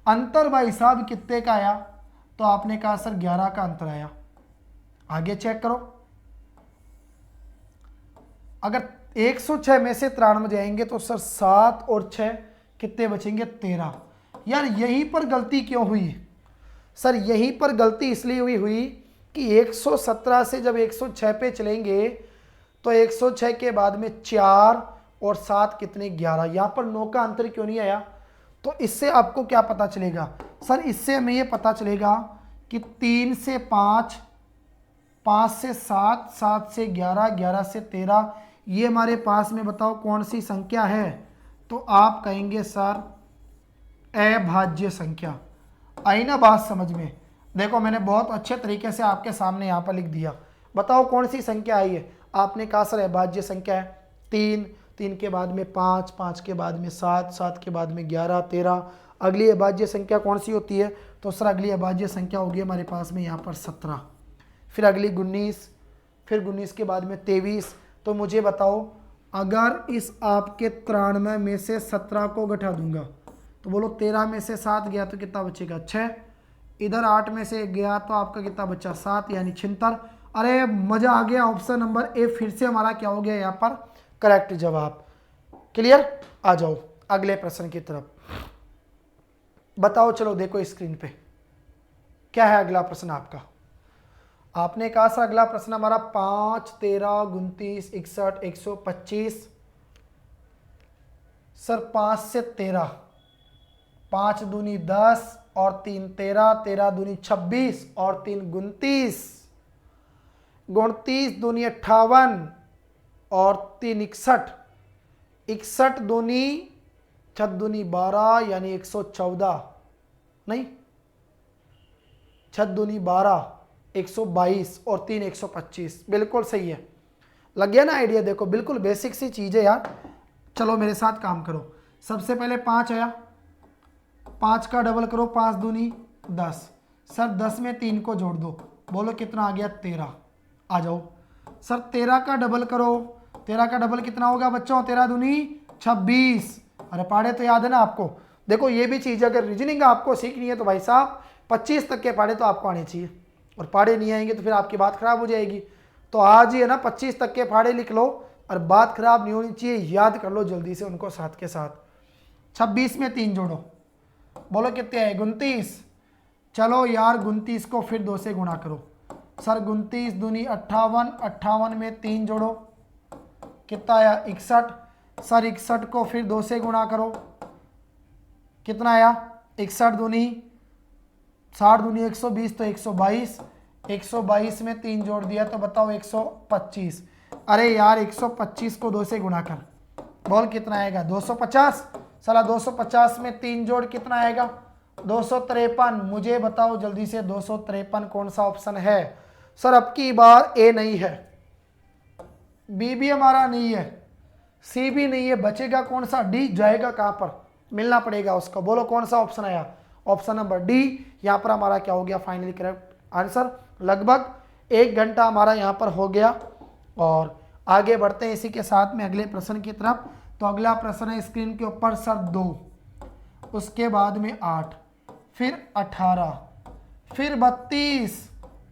अंतर भाई साहब कितने का आया? तो आपने कहा सर 11 का अंतर आया। आगे चेक करो, अगर 106 में से 93 जाएंगे तो सर 7 और 6 कितने बचेंगे? 13। यार यहीं पर गलती क्यों हुई सर? यहीं पर गलती इसलिए हुई कि 117 से जब 106 पे चलेंगे तो 106 के बाद में 4 और 7 कितने? 11। यहाँ पर 9 का अंतर क्यों नहीं आया? तो इससे आपको क्या पता चलेगा सर? इससे हमें ये पता चलेगा कि 3 से 5, 5 से 7, 7 से 11, 11 से 13, ये हमारे पास में बताओ कौन सी संख्या है? तो आप कहेंगे सर अभाज्य संख्या। आई ना बात समझ में? देखो मैंने बहुत अच्छे तरीके से आपके सामने यहाँ पर लिख दिया। बताओ कौन सी संख्या आई है? आपने कहा सर अभाज्य संख्या है 3, 3 के बाद में 5, 5 के बाद में 7, 7 के बाद में 11, 13। अगली अभाज्य संख्या कौन सी होती है? तो सर अगली अभाज्य संख्या होगी हमारे पास में यहाँ पर 17, फिर अगली 19, फिर 19 के बाद में 23। तो मुझे बताओ अगर इस आपके 93 में से 17 को घटा दूंगा तो बोलो 13 में से 7 गया तो कितना बचेगा? 6। इधर 8 में से गया तो आपका कितना बचा? 7, यानी 76। अरे मजा आ गया, ऑप्शन नंबर ए फिर से हमारा क्या हो गया यहाँ पर? करेक्ट जवाब। क्लियर? आ जाओ अगले प्रश्न की तरफ। बताओ चलो देखो स्क्रीन पे क्या है अगला प्रश्न आपका। आपने कहा सर अगला प्रश्न हमारा 5, 13, 29, 61, 125। सर 5 से 13, 5 दूनी 10 और 3 13, 13 दूनी 26 और 3 29, 29 दूनी 58 और 3 61, 61 दूनी 6 दूनी 12 यानी 114, नहीं 6 दूनी 12, 122 और 3 125। बिल्कुल सही है, लग गया ना आइडिया? देखो बिल्कुल बेसिक सी चीज़ है यार। चलो मेरे साथ काम करो। सबसे पहले 5 आया, 5 का डबल करो, 5 दूनी 10। सर 10 में 3 को जोड़ दो, बोलो कितना आ गया? 13। आ जाओ सर 13 का डबल करो, 13 का डबल कितना होगा बच्चों? 13 दूनी 26। अरे पाड़े तो याद है ना आपको? देखो ये भी चीज़ अगर रीजनिंग आपको सीखनी है तो भाई साहब 25 तक के पाड़े तो आपको आने चाहिए, और पाड़े नहीं आएंगे तो फिर आपकी बात खराब हो जाएगी। तो आज ही है ना 25 तक के फाड़े लिख लो, और बात खराब नहीं होनी चाहिए, याद कर लो जल्दी से उनको साथ के साथ। 26 में 3 जोड़ो, बोलो कितने आए? 29। चलो यार 29 को फिर 2 से गुणा करो। सर 29 दूनी 58, 58 में 3 जोड़ो, कितना आया? 61। सर 61 को फिर 2 से गुणा करो, कितना आया? 61 दूनी 60 दूनी 120 तो 122, 122 में 3 जोड़ दिया तो बताओ 125। अरे यार 125 को 2 से गुणा कर, बोल कितना आएगा? 250। साला 250 में 3 जोड़ कितना आएगा? 253। मुझे बताओ जल्दी से 253 कौन सा ऑप्शन है? सर अब की बार ए नहीं है, बी भी हमारा नहीं है, सी भी नहीं है, बचेगा कौन सा? डी। जाएगा कहाँ पर? मिलना पड़ेगा उसको। बोलो कौन सा ऑप्शन आया? Option number D. यहाँ पर हमारा क्या हो गया? Finally correct answer. लगभग 1 घंटा हमारा यहाँ पर हो गया, और आगे बढ़ते हैं इसी के साथ में अगले प्रश्न की तरफ। तो अगला प्रश्न है स्क्रीन के ऊपर सर 2, उसके बाद में 8, फिर 18, फिर 32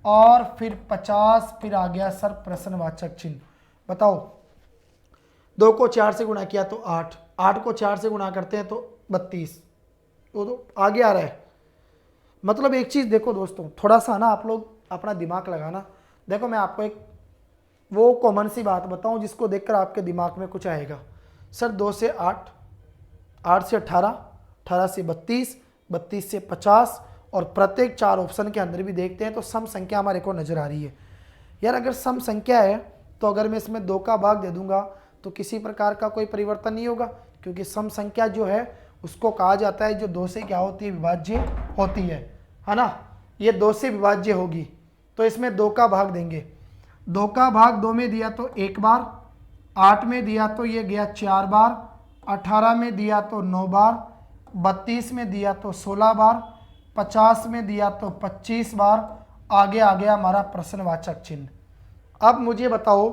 और फिर 50, फिर आ गया सर प्रश्नवाचक चिन्ह। बताओ 2 को 4 से गुणा किया तो 8, 8 को 4 से गुणा करते हैं तो 32, तो आगे आ रहा है। मतलब एक चीज़ देखो दोस्तों, थोड़ा सा ना आप लोग अपना दिमाग लगाना। देखो मैं आपको एक वो कॉमन सी बात बताऊं जिसको देखकर आपके दिमाग में कुछ आएगा। सर 2 से 8, 8 से 18, 18 से 32, 32 से 50, और प्रत्येक 4 ऑप्शन के अंदर भी देखते हैं तो सम संख्या हमारे को नज़र आ रही है। यार अगर सम संख्या है तो अगर मैं इसमें 2 का भाग दे दूंगा तो किसी प्रकार का कोई परिवर्तन नहीं होगा, क्योंकि सम संख्या जो है उसको कहा जाता है जो 2 से क्या होती है, विभाज्य होती है ना। ये 2 से विभाज्य होगी, तो इसमें 2 का भाग देंगे। 2 का भाग 2 में दिया तो 1 बार, 8 में दिया तो ये गया 4 बार, 18 में दिया तो 9 बार, 32 में दिया तो 16 बार, 50 में दिया तो 25 बार। आगे आ गया हमारा प्रश्नवाचक चिन्ह। अब मुझे बताओ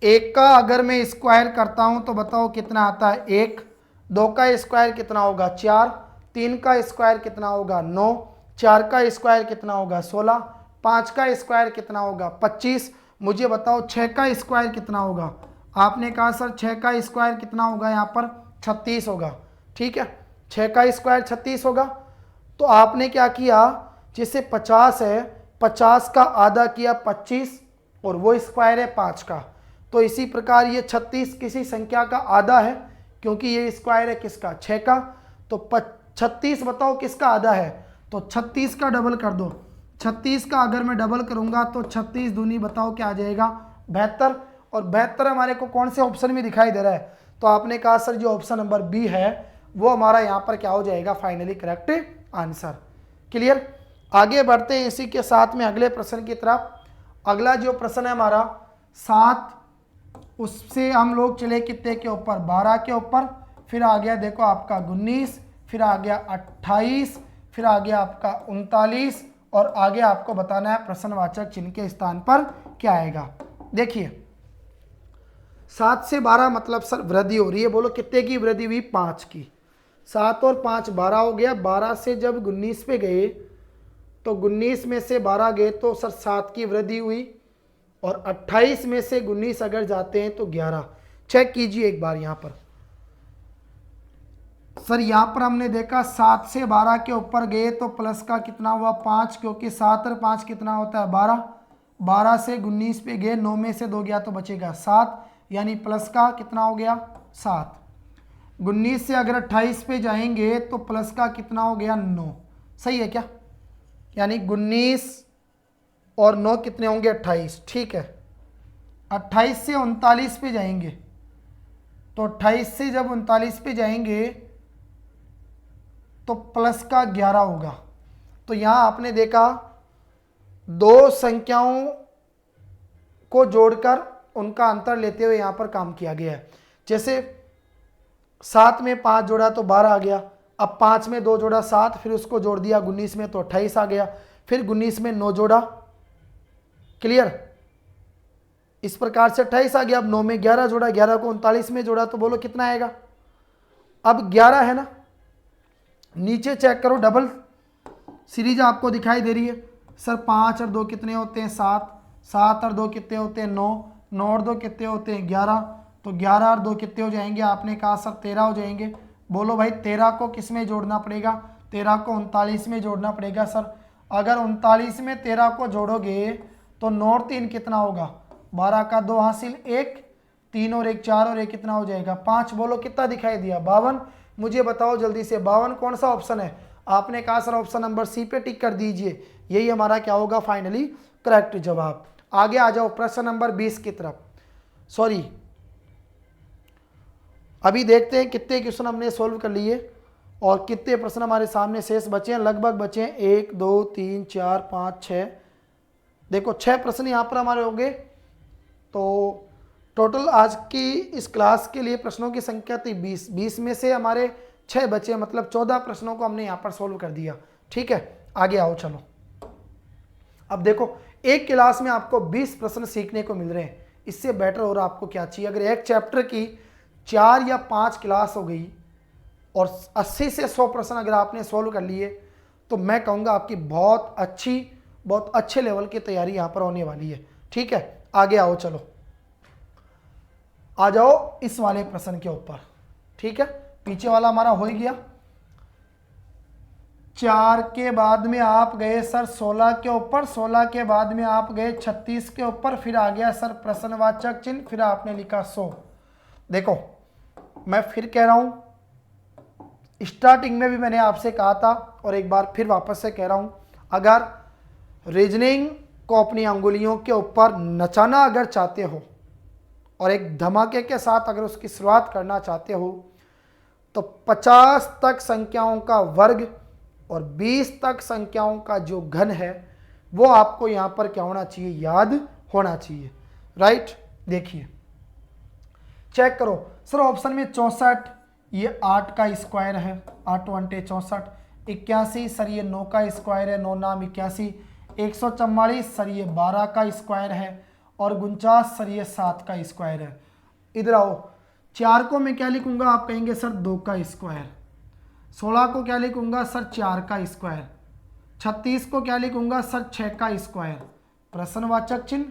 1 का अगर मैं स्क्वायर करता हूं तो बताओ कितना आता है, 1। 2 का स्क्वायर कितना होगा, 4। 3 का स्क्वायर कितना होगा, 9। 4 का स्क्वायर कितना होगा, 16। 5 का स्क्वायर कितना होगा, 25। मुझे बताओ 6 का स्क्वायर कितना होगा। आपने कहा सर 6 का स्क्वायर कितना होगा, यहाँ पर 36 होगा। ठीक है, 6 का स्क्वायर 36 होगा। तो आपने क्या किया, जैसे 50 है, 50 का आधा किया 25, और वो स्क्वायर है 5 का। तो इसी प्रकार ये 36 किसी संख्या का आधा है, क्योंकि ये स्क्वायर है किसका, 6 का। तो 36 बताओ किसका आधा है, तो 36 का डबल कर दो। 36 का अगर मैं डबल करूंगा तो 36 दूनी बताओ क्या आ जाएगा, 72। और 72 हमारे को कौन से ऑप्शन में दिखाई दे रहा है, तो आपने कहा सर जो ऑप्शन नंबर बी है वो हमारा यहाँ पर क्या हो जाएगा, फाइनली करेक्ट आंसर। क्लियर। आगे बढ़ते हैं इसी के साथ में अगले प्रश्न की तरफ। अगला जो प्रश्न है हमारा 7, उससे हम लोग चले कितने के ऊपर, 12 के ऊपर। फिर आ गया देखो आपका 19, फिर आ गया 28, फिर आ गया आपका 39, और आगे आपको बताना है प्रश्नवाचक चिन्ह के स्थान पर क्या आएगा। देखिए 7 से 12 मतलब सर वृद्धि हो रही है। बोलो कितने की वृद्धि हुई, 5 की। 7 और 5 12 हो गया। 12 से जब 19 पे गए तो 19 में से 12 गए तो सर 7 की वृद्धि हुई, और 28 में से 19 अगर जाते हैं तो 11। चेक कीजिए एक बार यहाँ पर सर, यहाँ पर हमने देखा 7 से 12 के ऊपर गए तो प्लस का कितना हुआ, 5, क्योंकि 7 और 5 कितना होता है, 12। 12 से 19 पे गए, 9 में से 2 गया तो बचेगा 7, यानी प्लस का कितना हो गया, 7। 19 से अगर 28 पे जाएंगे तो प्लस का कितना हो गया, 9। सही है क्या, यानी 19 और 9 कितने होंगे, 28। ठीक है, 28 से 39 पे जाएंगे तो 28 से जब 39 पे जाएंगे तो प्लस का 11 होगा। तो यहां आपने देखा 2 संख्याओं को जोड़कर उनका अंतर लेते हुए यहां पर काम किया गया है। जैसे 7 में 5 जोड़ा तो 12 आ गया, अब 5 में 2 जोड़ा 7, फिर उसको जोड़ दिया 19 में तो 28 आ गया, फिर 19 में 9 जोड़ा। क्लियर, इस प्रकार से 28 आ गया। अब 9 में 11 जोड़ा, 11 को 39 में जोड़ा तो बोलो कितना आएगा, अब 11 है ना। नीचे चेक करो, डबल सीरीज आपको दिखाई दे रही है। सर 5 और 2 कितने होते हैं, 7। 7 और 2 कितने होते हैं, 9। 9 और 2 कितने होते हैं, 11। तो 11 और 2 कितने हो जाएंगे, आपने कहा सर 13 हो जाएंगे। बोलो भाई 13 को किस में जोड़ना पड़ेगा, 13 को 39 में जोड़ना पड़ेगा। सर अगर 39 में 13 को जोड़ोगे तो 9 और 3 कितना होगा, 12 का 2 हासिल 1, 3 और 1 4, और 1 कितना हो जाएगा, 5। बोलो कितना दिखाई दिया, 52। मुझे बताओ जल्दी से 52 कौन सा ऑप्शन है। आपने कहा सर ऑप्शन नंबर सी पे टिक कर दीजिए, यही हमारा क्या होगा, फाइनली करेक्ट जवाब। आगे आ जाओ प्रश्न नंबर 20 की तरफ। सॉरी, अभी देखते हैं कितने क्वेश्चन हमने सोल्व कर लिए और कितने प्रश्न हमारे सामने शेष बचे हैं। लगभग बचे हैं 1 2 3 4 5 6, देखो 6 प्रश्न यहाँ पर हमारे होंगे। तो टोटल आज की इस क्लास के लिए प्रश्नों की संख्या थी 20। 20 में से हमारे 6 बचे, मतलब 14 प्रश्नों को हमने यहाँ पर सोल्व कर दिया। ठीक है, आगे आओ चलो। अब देखो एक क्लास में आपको 20 प्रश्न सीखने को मिल रहे हैं, इससे बेटर और आपको क्या चाहिए। अगर एक चैप्टर की 4 या 5 क्लास हो गई और 80 से 100 प्रश्न अगर आपने सोल्व कर लिए तो मैं कहूँगा आपकी बहुत अच्छे लेवल की तैयारी यहाँ पर होने वाली है। ठीक है, आगे आओ चलो, आ जाओ इस वाले प्रश्न के ऊपर। ठीक है, पीछे वाला हमारा हो ही गया। 4 के बाद में आप गए सर 16 के ऊपर, 16 के बाद में आप गए 36 के ऊपर, फिर आ गया सर प्रश्नवाचक चिन्ह, फिर आपने लिखा 100। देखो मैं फिर कह रहा हूं, स्टार्टिंग में भी मैंने आपसे कहा था और एक बार फिर वापस से कह रहा हूं, अगर रीजनिंग को अपनी अंगुलियों के ऊपर नचाना अगर चाहते हो और एक धमाके के साथ अगर उसकी शुरुआत करना चाहते हो तो 50 तक संख्याओं का वर्ग और 20 तक संख्याओं का जो घन है वो आपको यहां पर क्या होना चाहिए, याद होना चाहिए। राइट, देखिए चेक करो सर, ऑप्शन में 64 ये 8 का स्क्वायर है, 8 अंटे 64, 81 सर ये 9 का स्क्वायर है, 9 नाम 81, 144 सर ये 12 का स्क्वायर है और 49 सर ये 7 का स्क्वायर है। इधर आओ, 4 को मैं क्या लिखूंगा, आप कहेंगे सर 2 का स्क्वायर, 16 को क्या लिखूंगा सर 4 का स्क्वायर, 36 को क्या लिखूंगा सर 6 का स्क्वायर, प्रश्नवाचक चिन्ह,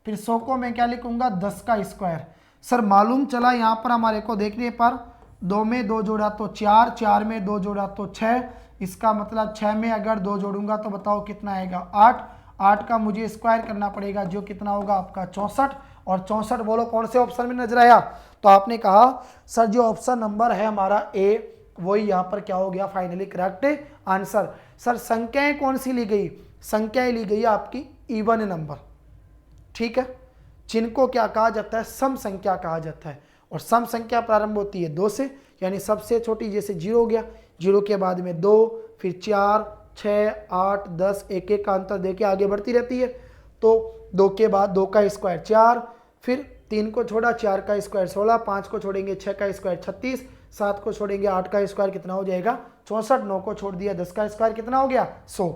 फिर 100 को मैं क्या लिखूंगा 10 का स्क्वायर। सर मालूम चला यहाँ पर हमारे को देखने पर 2 में 2 जोड़ा तो 4, 4 में 2 जोड़ा तो 6, इसका मतलब 6 में अगर 2 जोड़ूंगा तो बताओ कितना आएगा 8, 8 का मुझे स्क्वायर करना पड़ेगा जो कितना होगा आपका 64, और 64 बोलो कौन से ऑप्शन में नजर आया, तो आपने कहा सर जो ऑप्शन नंबर है हमारा ए वही यहाँ पर क्या हो गया फाइनली करेक्ट आंसर। सर संख्याएं कौन सी ली गई, संख्याएं ली गई आपकी इवन नंबर, ठीक है। चिन्ह को क्या कहा जाता है, सम संख्या कहा जाता है, और सम संख्या प्रारंभ होती है 2 से, यानी सबसे छोटी जैसे 0 हो गया, 0 के बाद में 2, फिर 4, 6, 8, 10, एक एक का अंतर देके आगे बढ़ती रहती है। तो 2 के बाद 2 का स्क्वायर 4, फिर 3 को छोड़ा 4 का स्क्वायर 16, 5 को छोड़ेंगे 6 का स्क्वायर 36, 7 को छोड़ेंगे 8 का स्क्वायर कितना हो जाएगा 64, 9 को छोड़ दिया 10 का स्क्वायर कितना हो गया 100।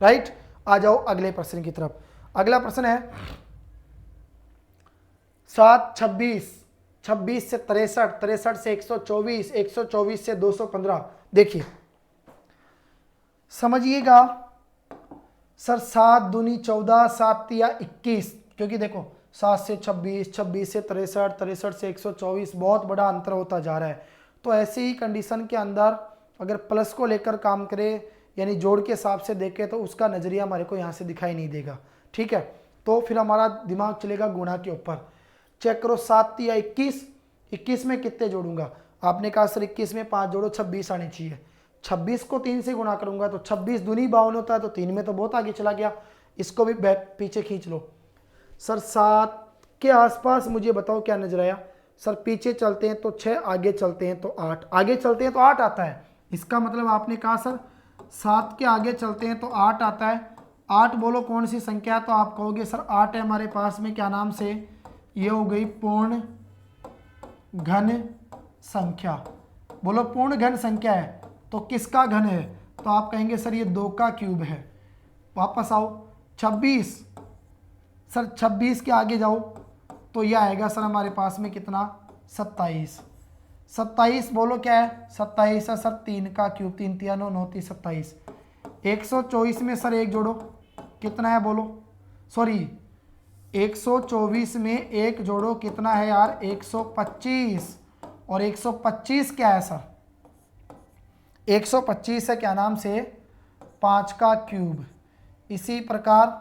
राइट, आ जाओ अगले प्रश्न की तरफ। अगला प्रश्न है 7, 26, 26 से 63, 63 से 124, 124 से 215। देखिए समझिएगा सर, 7 दूनी 14, 7 तिया 21, क्योंकि देखो 7 से 26, 26 से 63, 63 से 124, बहुत बड़ा अंतर होता जा रहा है। तो ऐसी ही कंडीशन के अंदर अगर प्लस को लेकर काम करे यानी जोड़ के हिसाब से देखें तो उसका नजरिया हमारे को यहाँ से दिखाई नहीं देगा, ठीक है। तो फिर हमारा दिमाग चलेगा गुणा के ऊपर। चेक करो 7 तिया 21, 21 में कितने जोड़ूंगा, आपने कहा सर 21 में 5 जोड़ो 26 आनी चाहिए, 26 को 3 से गुणा करूंगा तो 26 दूनी 52 होता है, तो 3 में तो बहुत आगे चला गया, इसको भी बैक पीछे खींच लो। सर 7 के आसपास मुझे बताओ क्या नजर आया, सर पीछे चलते हैं तो 6, आगे चलते हैं तो 8, आगे चलते हैं तो 8 आता है, इसका मतलब आपने कहा सर 7 के आगे चलते हैं तो 8 आता है। 8 बोलो कौन सी संख्या है, तो आप कहोगे सर 8 है हमारे पास में क्या नाम से, ये हो गई पूर्ण घन संख्या। बोलो पूर्ण घन संख्या है तो किसका घन है, तो आप कहेंगे सर ये 2 का क्यूब है। वापस आओ 26, सर 26 के आगे जाओ तो ये आएगा सर हमारे पास में कितना 27, 27 बोलो क्या है 27 है सर 3 का क्यूब, 3 तिया 9, 9 3 27। 124 में सर 1 जोड़ो कितना है बोलो, सॉरी 124 में 1 जोड़ो कितना है यार 125, और 125 क्या है सर 125 है क्या नाम से 5 का क्यूब। इसी प्रकार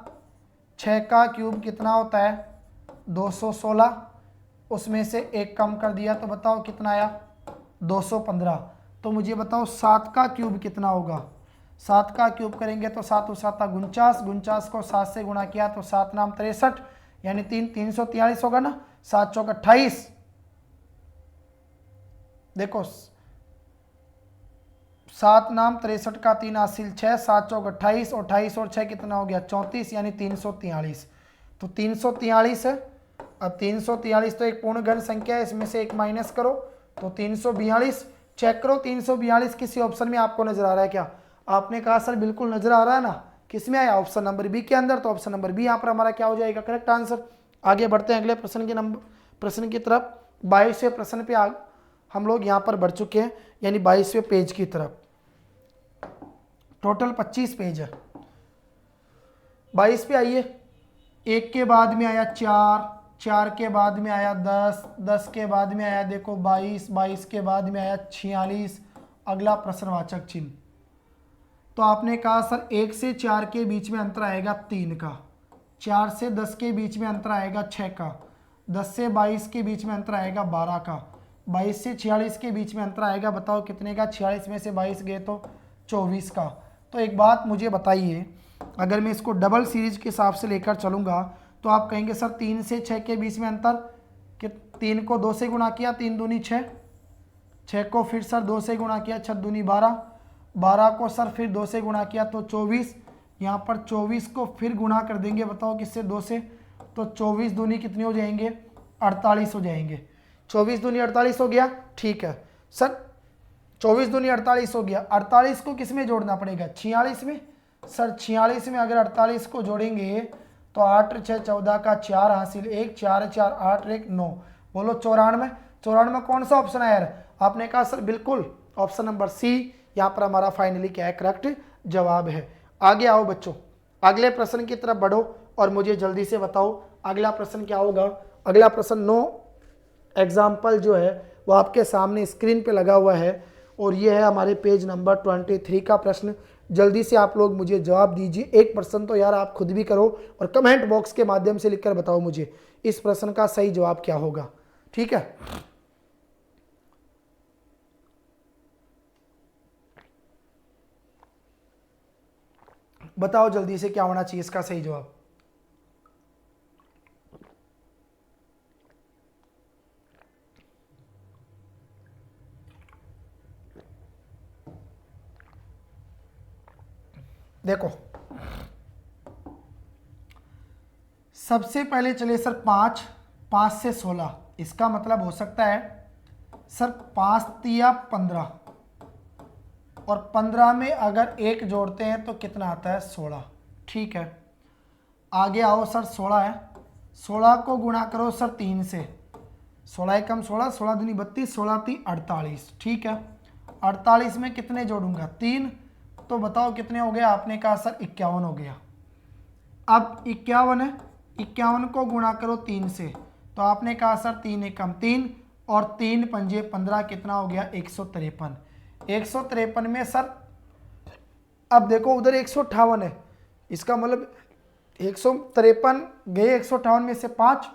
6 का क्यूब कितना होता है 216, उसमें से 1 कम कर दिया तो बताओ कितना आया 215। तो मुझे बताओ 7 का क्यूब कितना होगा, 7 का क्यूब करेंगे तो 7 7 49, 49 को 7 से गुणा किया तो 7 नाम 63, यानी 343 होगा ना, 7 चौक 28। देखो 7 नाम 63 का 3 हासिल 6, 7 चौक 28, और 28 और 6 कितना हो गया 34, यानी 343। तो 343 है, अब 343 तो एक पूर्ण घन संख्या है, इसमें से 1 माइनस करो तो 342। चेक करो 342 किसी ऑप्शन में आपको नजर आ रहा है क्या, आपने कहा सर बिल्कुल नजर आ रहा है ना, किस में आया ऑप्शन नंबर बी के अंदर, तो ऑप्शन नंबर बी यहाँ पर हमारा क्या हो जाएगा करेक्ट आंसर। आगे बढ़ते हैं अगले प्रश्न की तरफ। 22वें प्रश्न पे हम लोग यहाँ पर बढ़ चुके हैं, यानी 22वें पेज की तरफ। टोटल 25 पेज है। 22 पे आइए, 1 के बाद में आया 4, 4 के बाद में आया 10, 10 के बाद में आया देखो 22, 22 के बाद में आया 46। अगला प्रश्नवाचक चिन्ह, तो आपने कहा सर 1 से 4 के बीच में अंतर आएगा 3 का, 4 से 10 के बीच में अंतर आएगा 6 का, 10 से 22 के बीच में अंतर आएगा 12 का, 22 से 46 के बीच में अंतर आएगा बताओ कितने का, 46 में से 22 गए तो 24 का। तो एक बात मुझे बताइए, अगर मैं इसको डबल सीरीज के हिसाब से लेकर चलूँगा तो आप कहेंगे सर 3 से 6 के बीच में अंतर 3 को 2 से गुणा किया, 3 दूनी 6, 6 को फिर सर 2 से गुणा किया, 6 दूनी 12, 12 को सर फिर 2 से गुणा किया तो 24, यहाँ पर 24 को फिर गुणा कर देंगे, बताओ किससे, 2 से, तो 24 दूनी कितने हो जाएंगे, 48 हो जाएंगे। 24 दूनी 48 हो गया, ठीक है सर, 24 दूनी 48 हो गया। 48 को किस में जोड़ना पड़ेगा, 46 में। सर 46 में अगर 48 को जोड़ेंगे तो 8 6 14 का 4 हासिल 1, 4 4 8 1 9, बोलो 94। 94 कौन सा ऑप्शन है यार, आपने कहा सर बिल्कुल ऑप्शन नंबर सी, यहाँ पर हमारा फाइनली क्या है, करेक्ट जवाब है। आगे आओ बच्चों, अगले प्रश्न की तरफ बढ़ो और मुझे जल्दी से बताओ अगला प्रश्न क्या होगा। अगला प्रश्न 9 एग्जाम्पल जो है वो आपके सामने स्क्रीन पे लगा हुआ है और ये है हमारे पेज नंबर 23 का प्रश्न। जल्दी से आप लोग मुझे जवाब दीजिए। एक प्रश्न तो यार आप खुद भी करो और कमेंट बॉक्स के माध्यम से लिखकर बताओ मुझे इस प्रश्न का सही जवाब क्या होगा, ठीक है। बताओ जल्दी से क्या होना चाहिए इसका सही जवाब। देखो सबसे पहले चलिए सर 5, 5 से 16, इसका मतलब हो सकता है सर 5 तिया 15 और 15 में अगर 1 जोड़ते हैं तो कितना आता है, 16, ठीक है। आगे आओ सर 16 है, 16 को गुणा करो सर 3 से, 16 एकम 16, 16 दूनी 32, 16 3 48, ठीक है। 48 में कितने जोड़ूंगा, 3, तो बताओ कितने हो गए, आपने कहा सर 51 हो गया। अब 51 है, 51 को गुणा करो 3 से, तो आपने कहा सर 3 एकम 3 और 3 पंजे 15, कितना हो गया, 153। 153 में सर अब देखो उधर 158 है, इसका मतलब 153 गए 158 में से 5,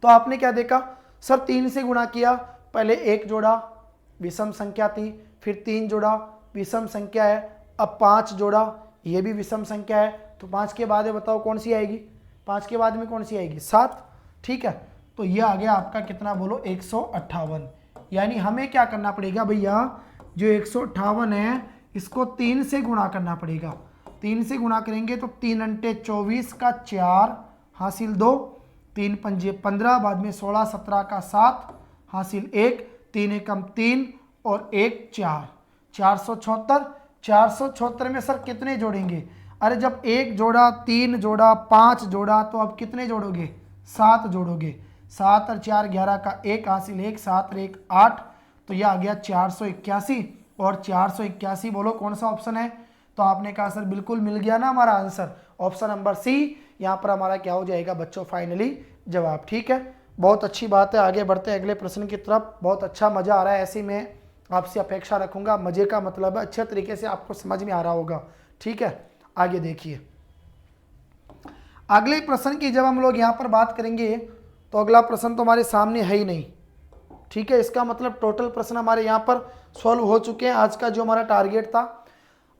तो आपने क्या देखा सर 3 से गुणा किया, पहले 1 जोड़ा विषम संख्या थी, फिर 3 जोड़ा विषम संख्या है, अब 5 जोड़ा ये भी विषम संख्या है, तो 5 के बाद बताओ कौन सी आएगी, 5 के बाद में कौन सी आएगी, 7, ठीक है। तो ये आ गया आपका कितना, बोलो 158। यानी हमें क्या करना पड़ेगा भैया, जो 158 है इसको 3 से गुणा करना पड़ेगा। 3 से गुणा करेंगे तो 3 अंटे 24 का 4 हासिल 2, 3 पंजे 15, बाद में 16 17 का 7 हासिल 1, 3 एकम 3 और 1 4, 476। 476 में सर कितने जोड़ेंगे, अरे जब 1 जोड़ा, 3 जोड़ा, 5 जोड़ा, तो अब कितने जोड़ोगे, 7 जोड़ोगे। 7 और 4 11 का 1 हासिल 1, 7 और 1 8, तो यह आ गया 481 और 481, बोलो कौन सा ऑप्शन है, तो आपने कहा सर बिल्कुल मिल गया ना हमारा आंसर, ऑप्शन नंबर सी, यहाँ पर हमारा क्या हो जाएगा बच्चों, फाइनली जवाब, ठीक है। बहुत अच्छी बात है, आगे बढ़ते हैं अगले प्रश्न की तरफ। बहुत अच्छा मजा आ रहा है, ऐसी में आपसे अपेक्षा रखूंगा, मजे का मतलब है अच्छे तरीके से आपको समझ में आ रहा होगा, ठीक है। आगे देखिए अगले प्रश्न की जब हम लोग यहाँ पर बात करेंगे तो अगला प्रश्न तो हमारे सामने है ही नहीं, ठीक है। इसका मतलब टोटल प्रश्न हमारे यहाँ पर सॉल्व हो चुके हैं, आज का जो हमारा टारगेट था।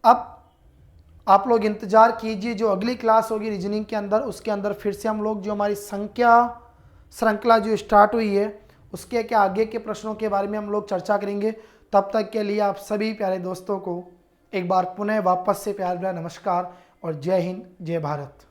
अब आप लोग इंतजार कीजिए, जो अगली क्लास होगी रीजनिंग के अंदर, उसके अंदर फिर से हम लोग जो हमारी संख्या श्रृंखला जो स्टार्ट हुई है उसके क्या आगे के प्रश्नों के बारे में हम लोग चर्चा करेंगे। तब तक के लिए आप सभी प्यारे दोस्तों को एक बार पुनः वापस से प्यार भरा नमस्कार और जय हिंद जय भारत।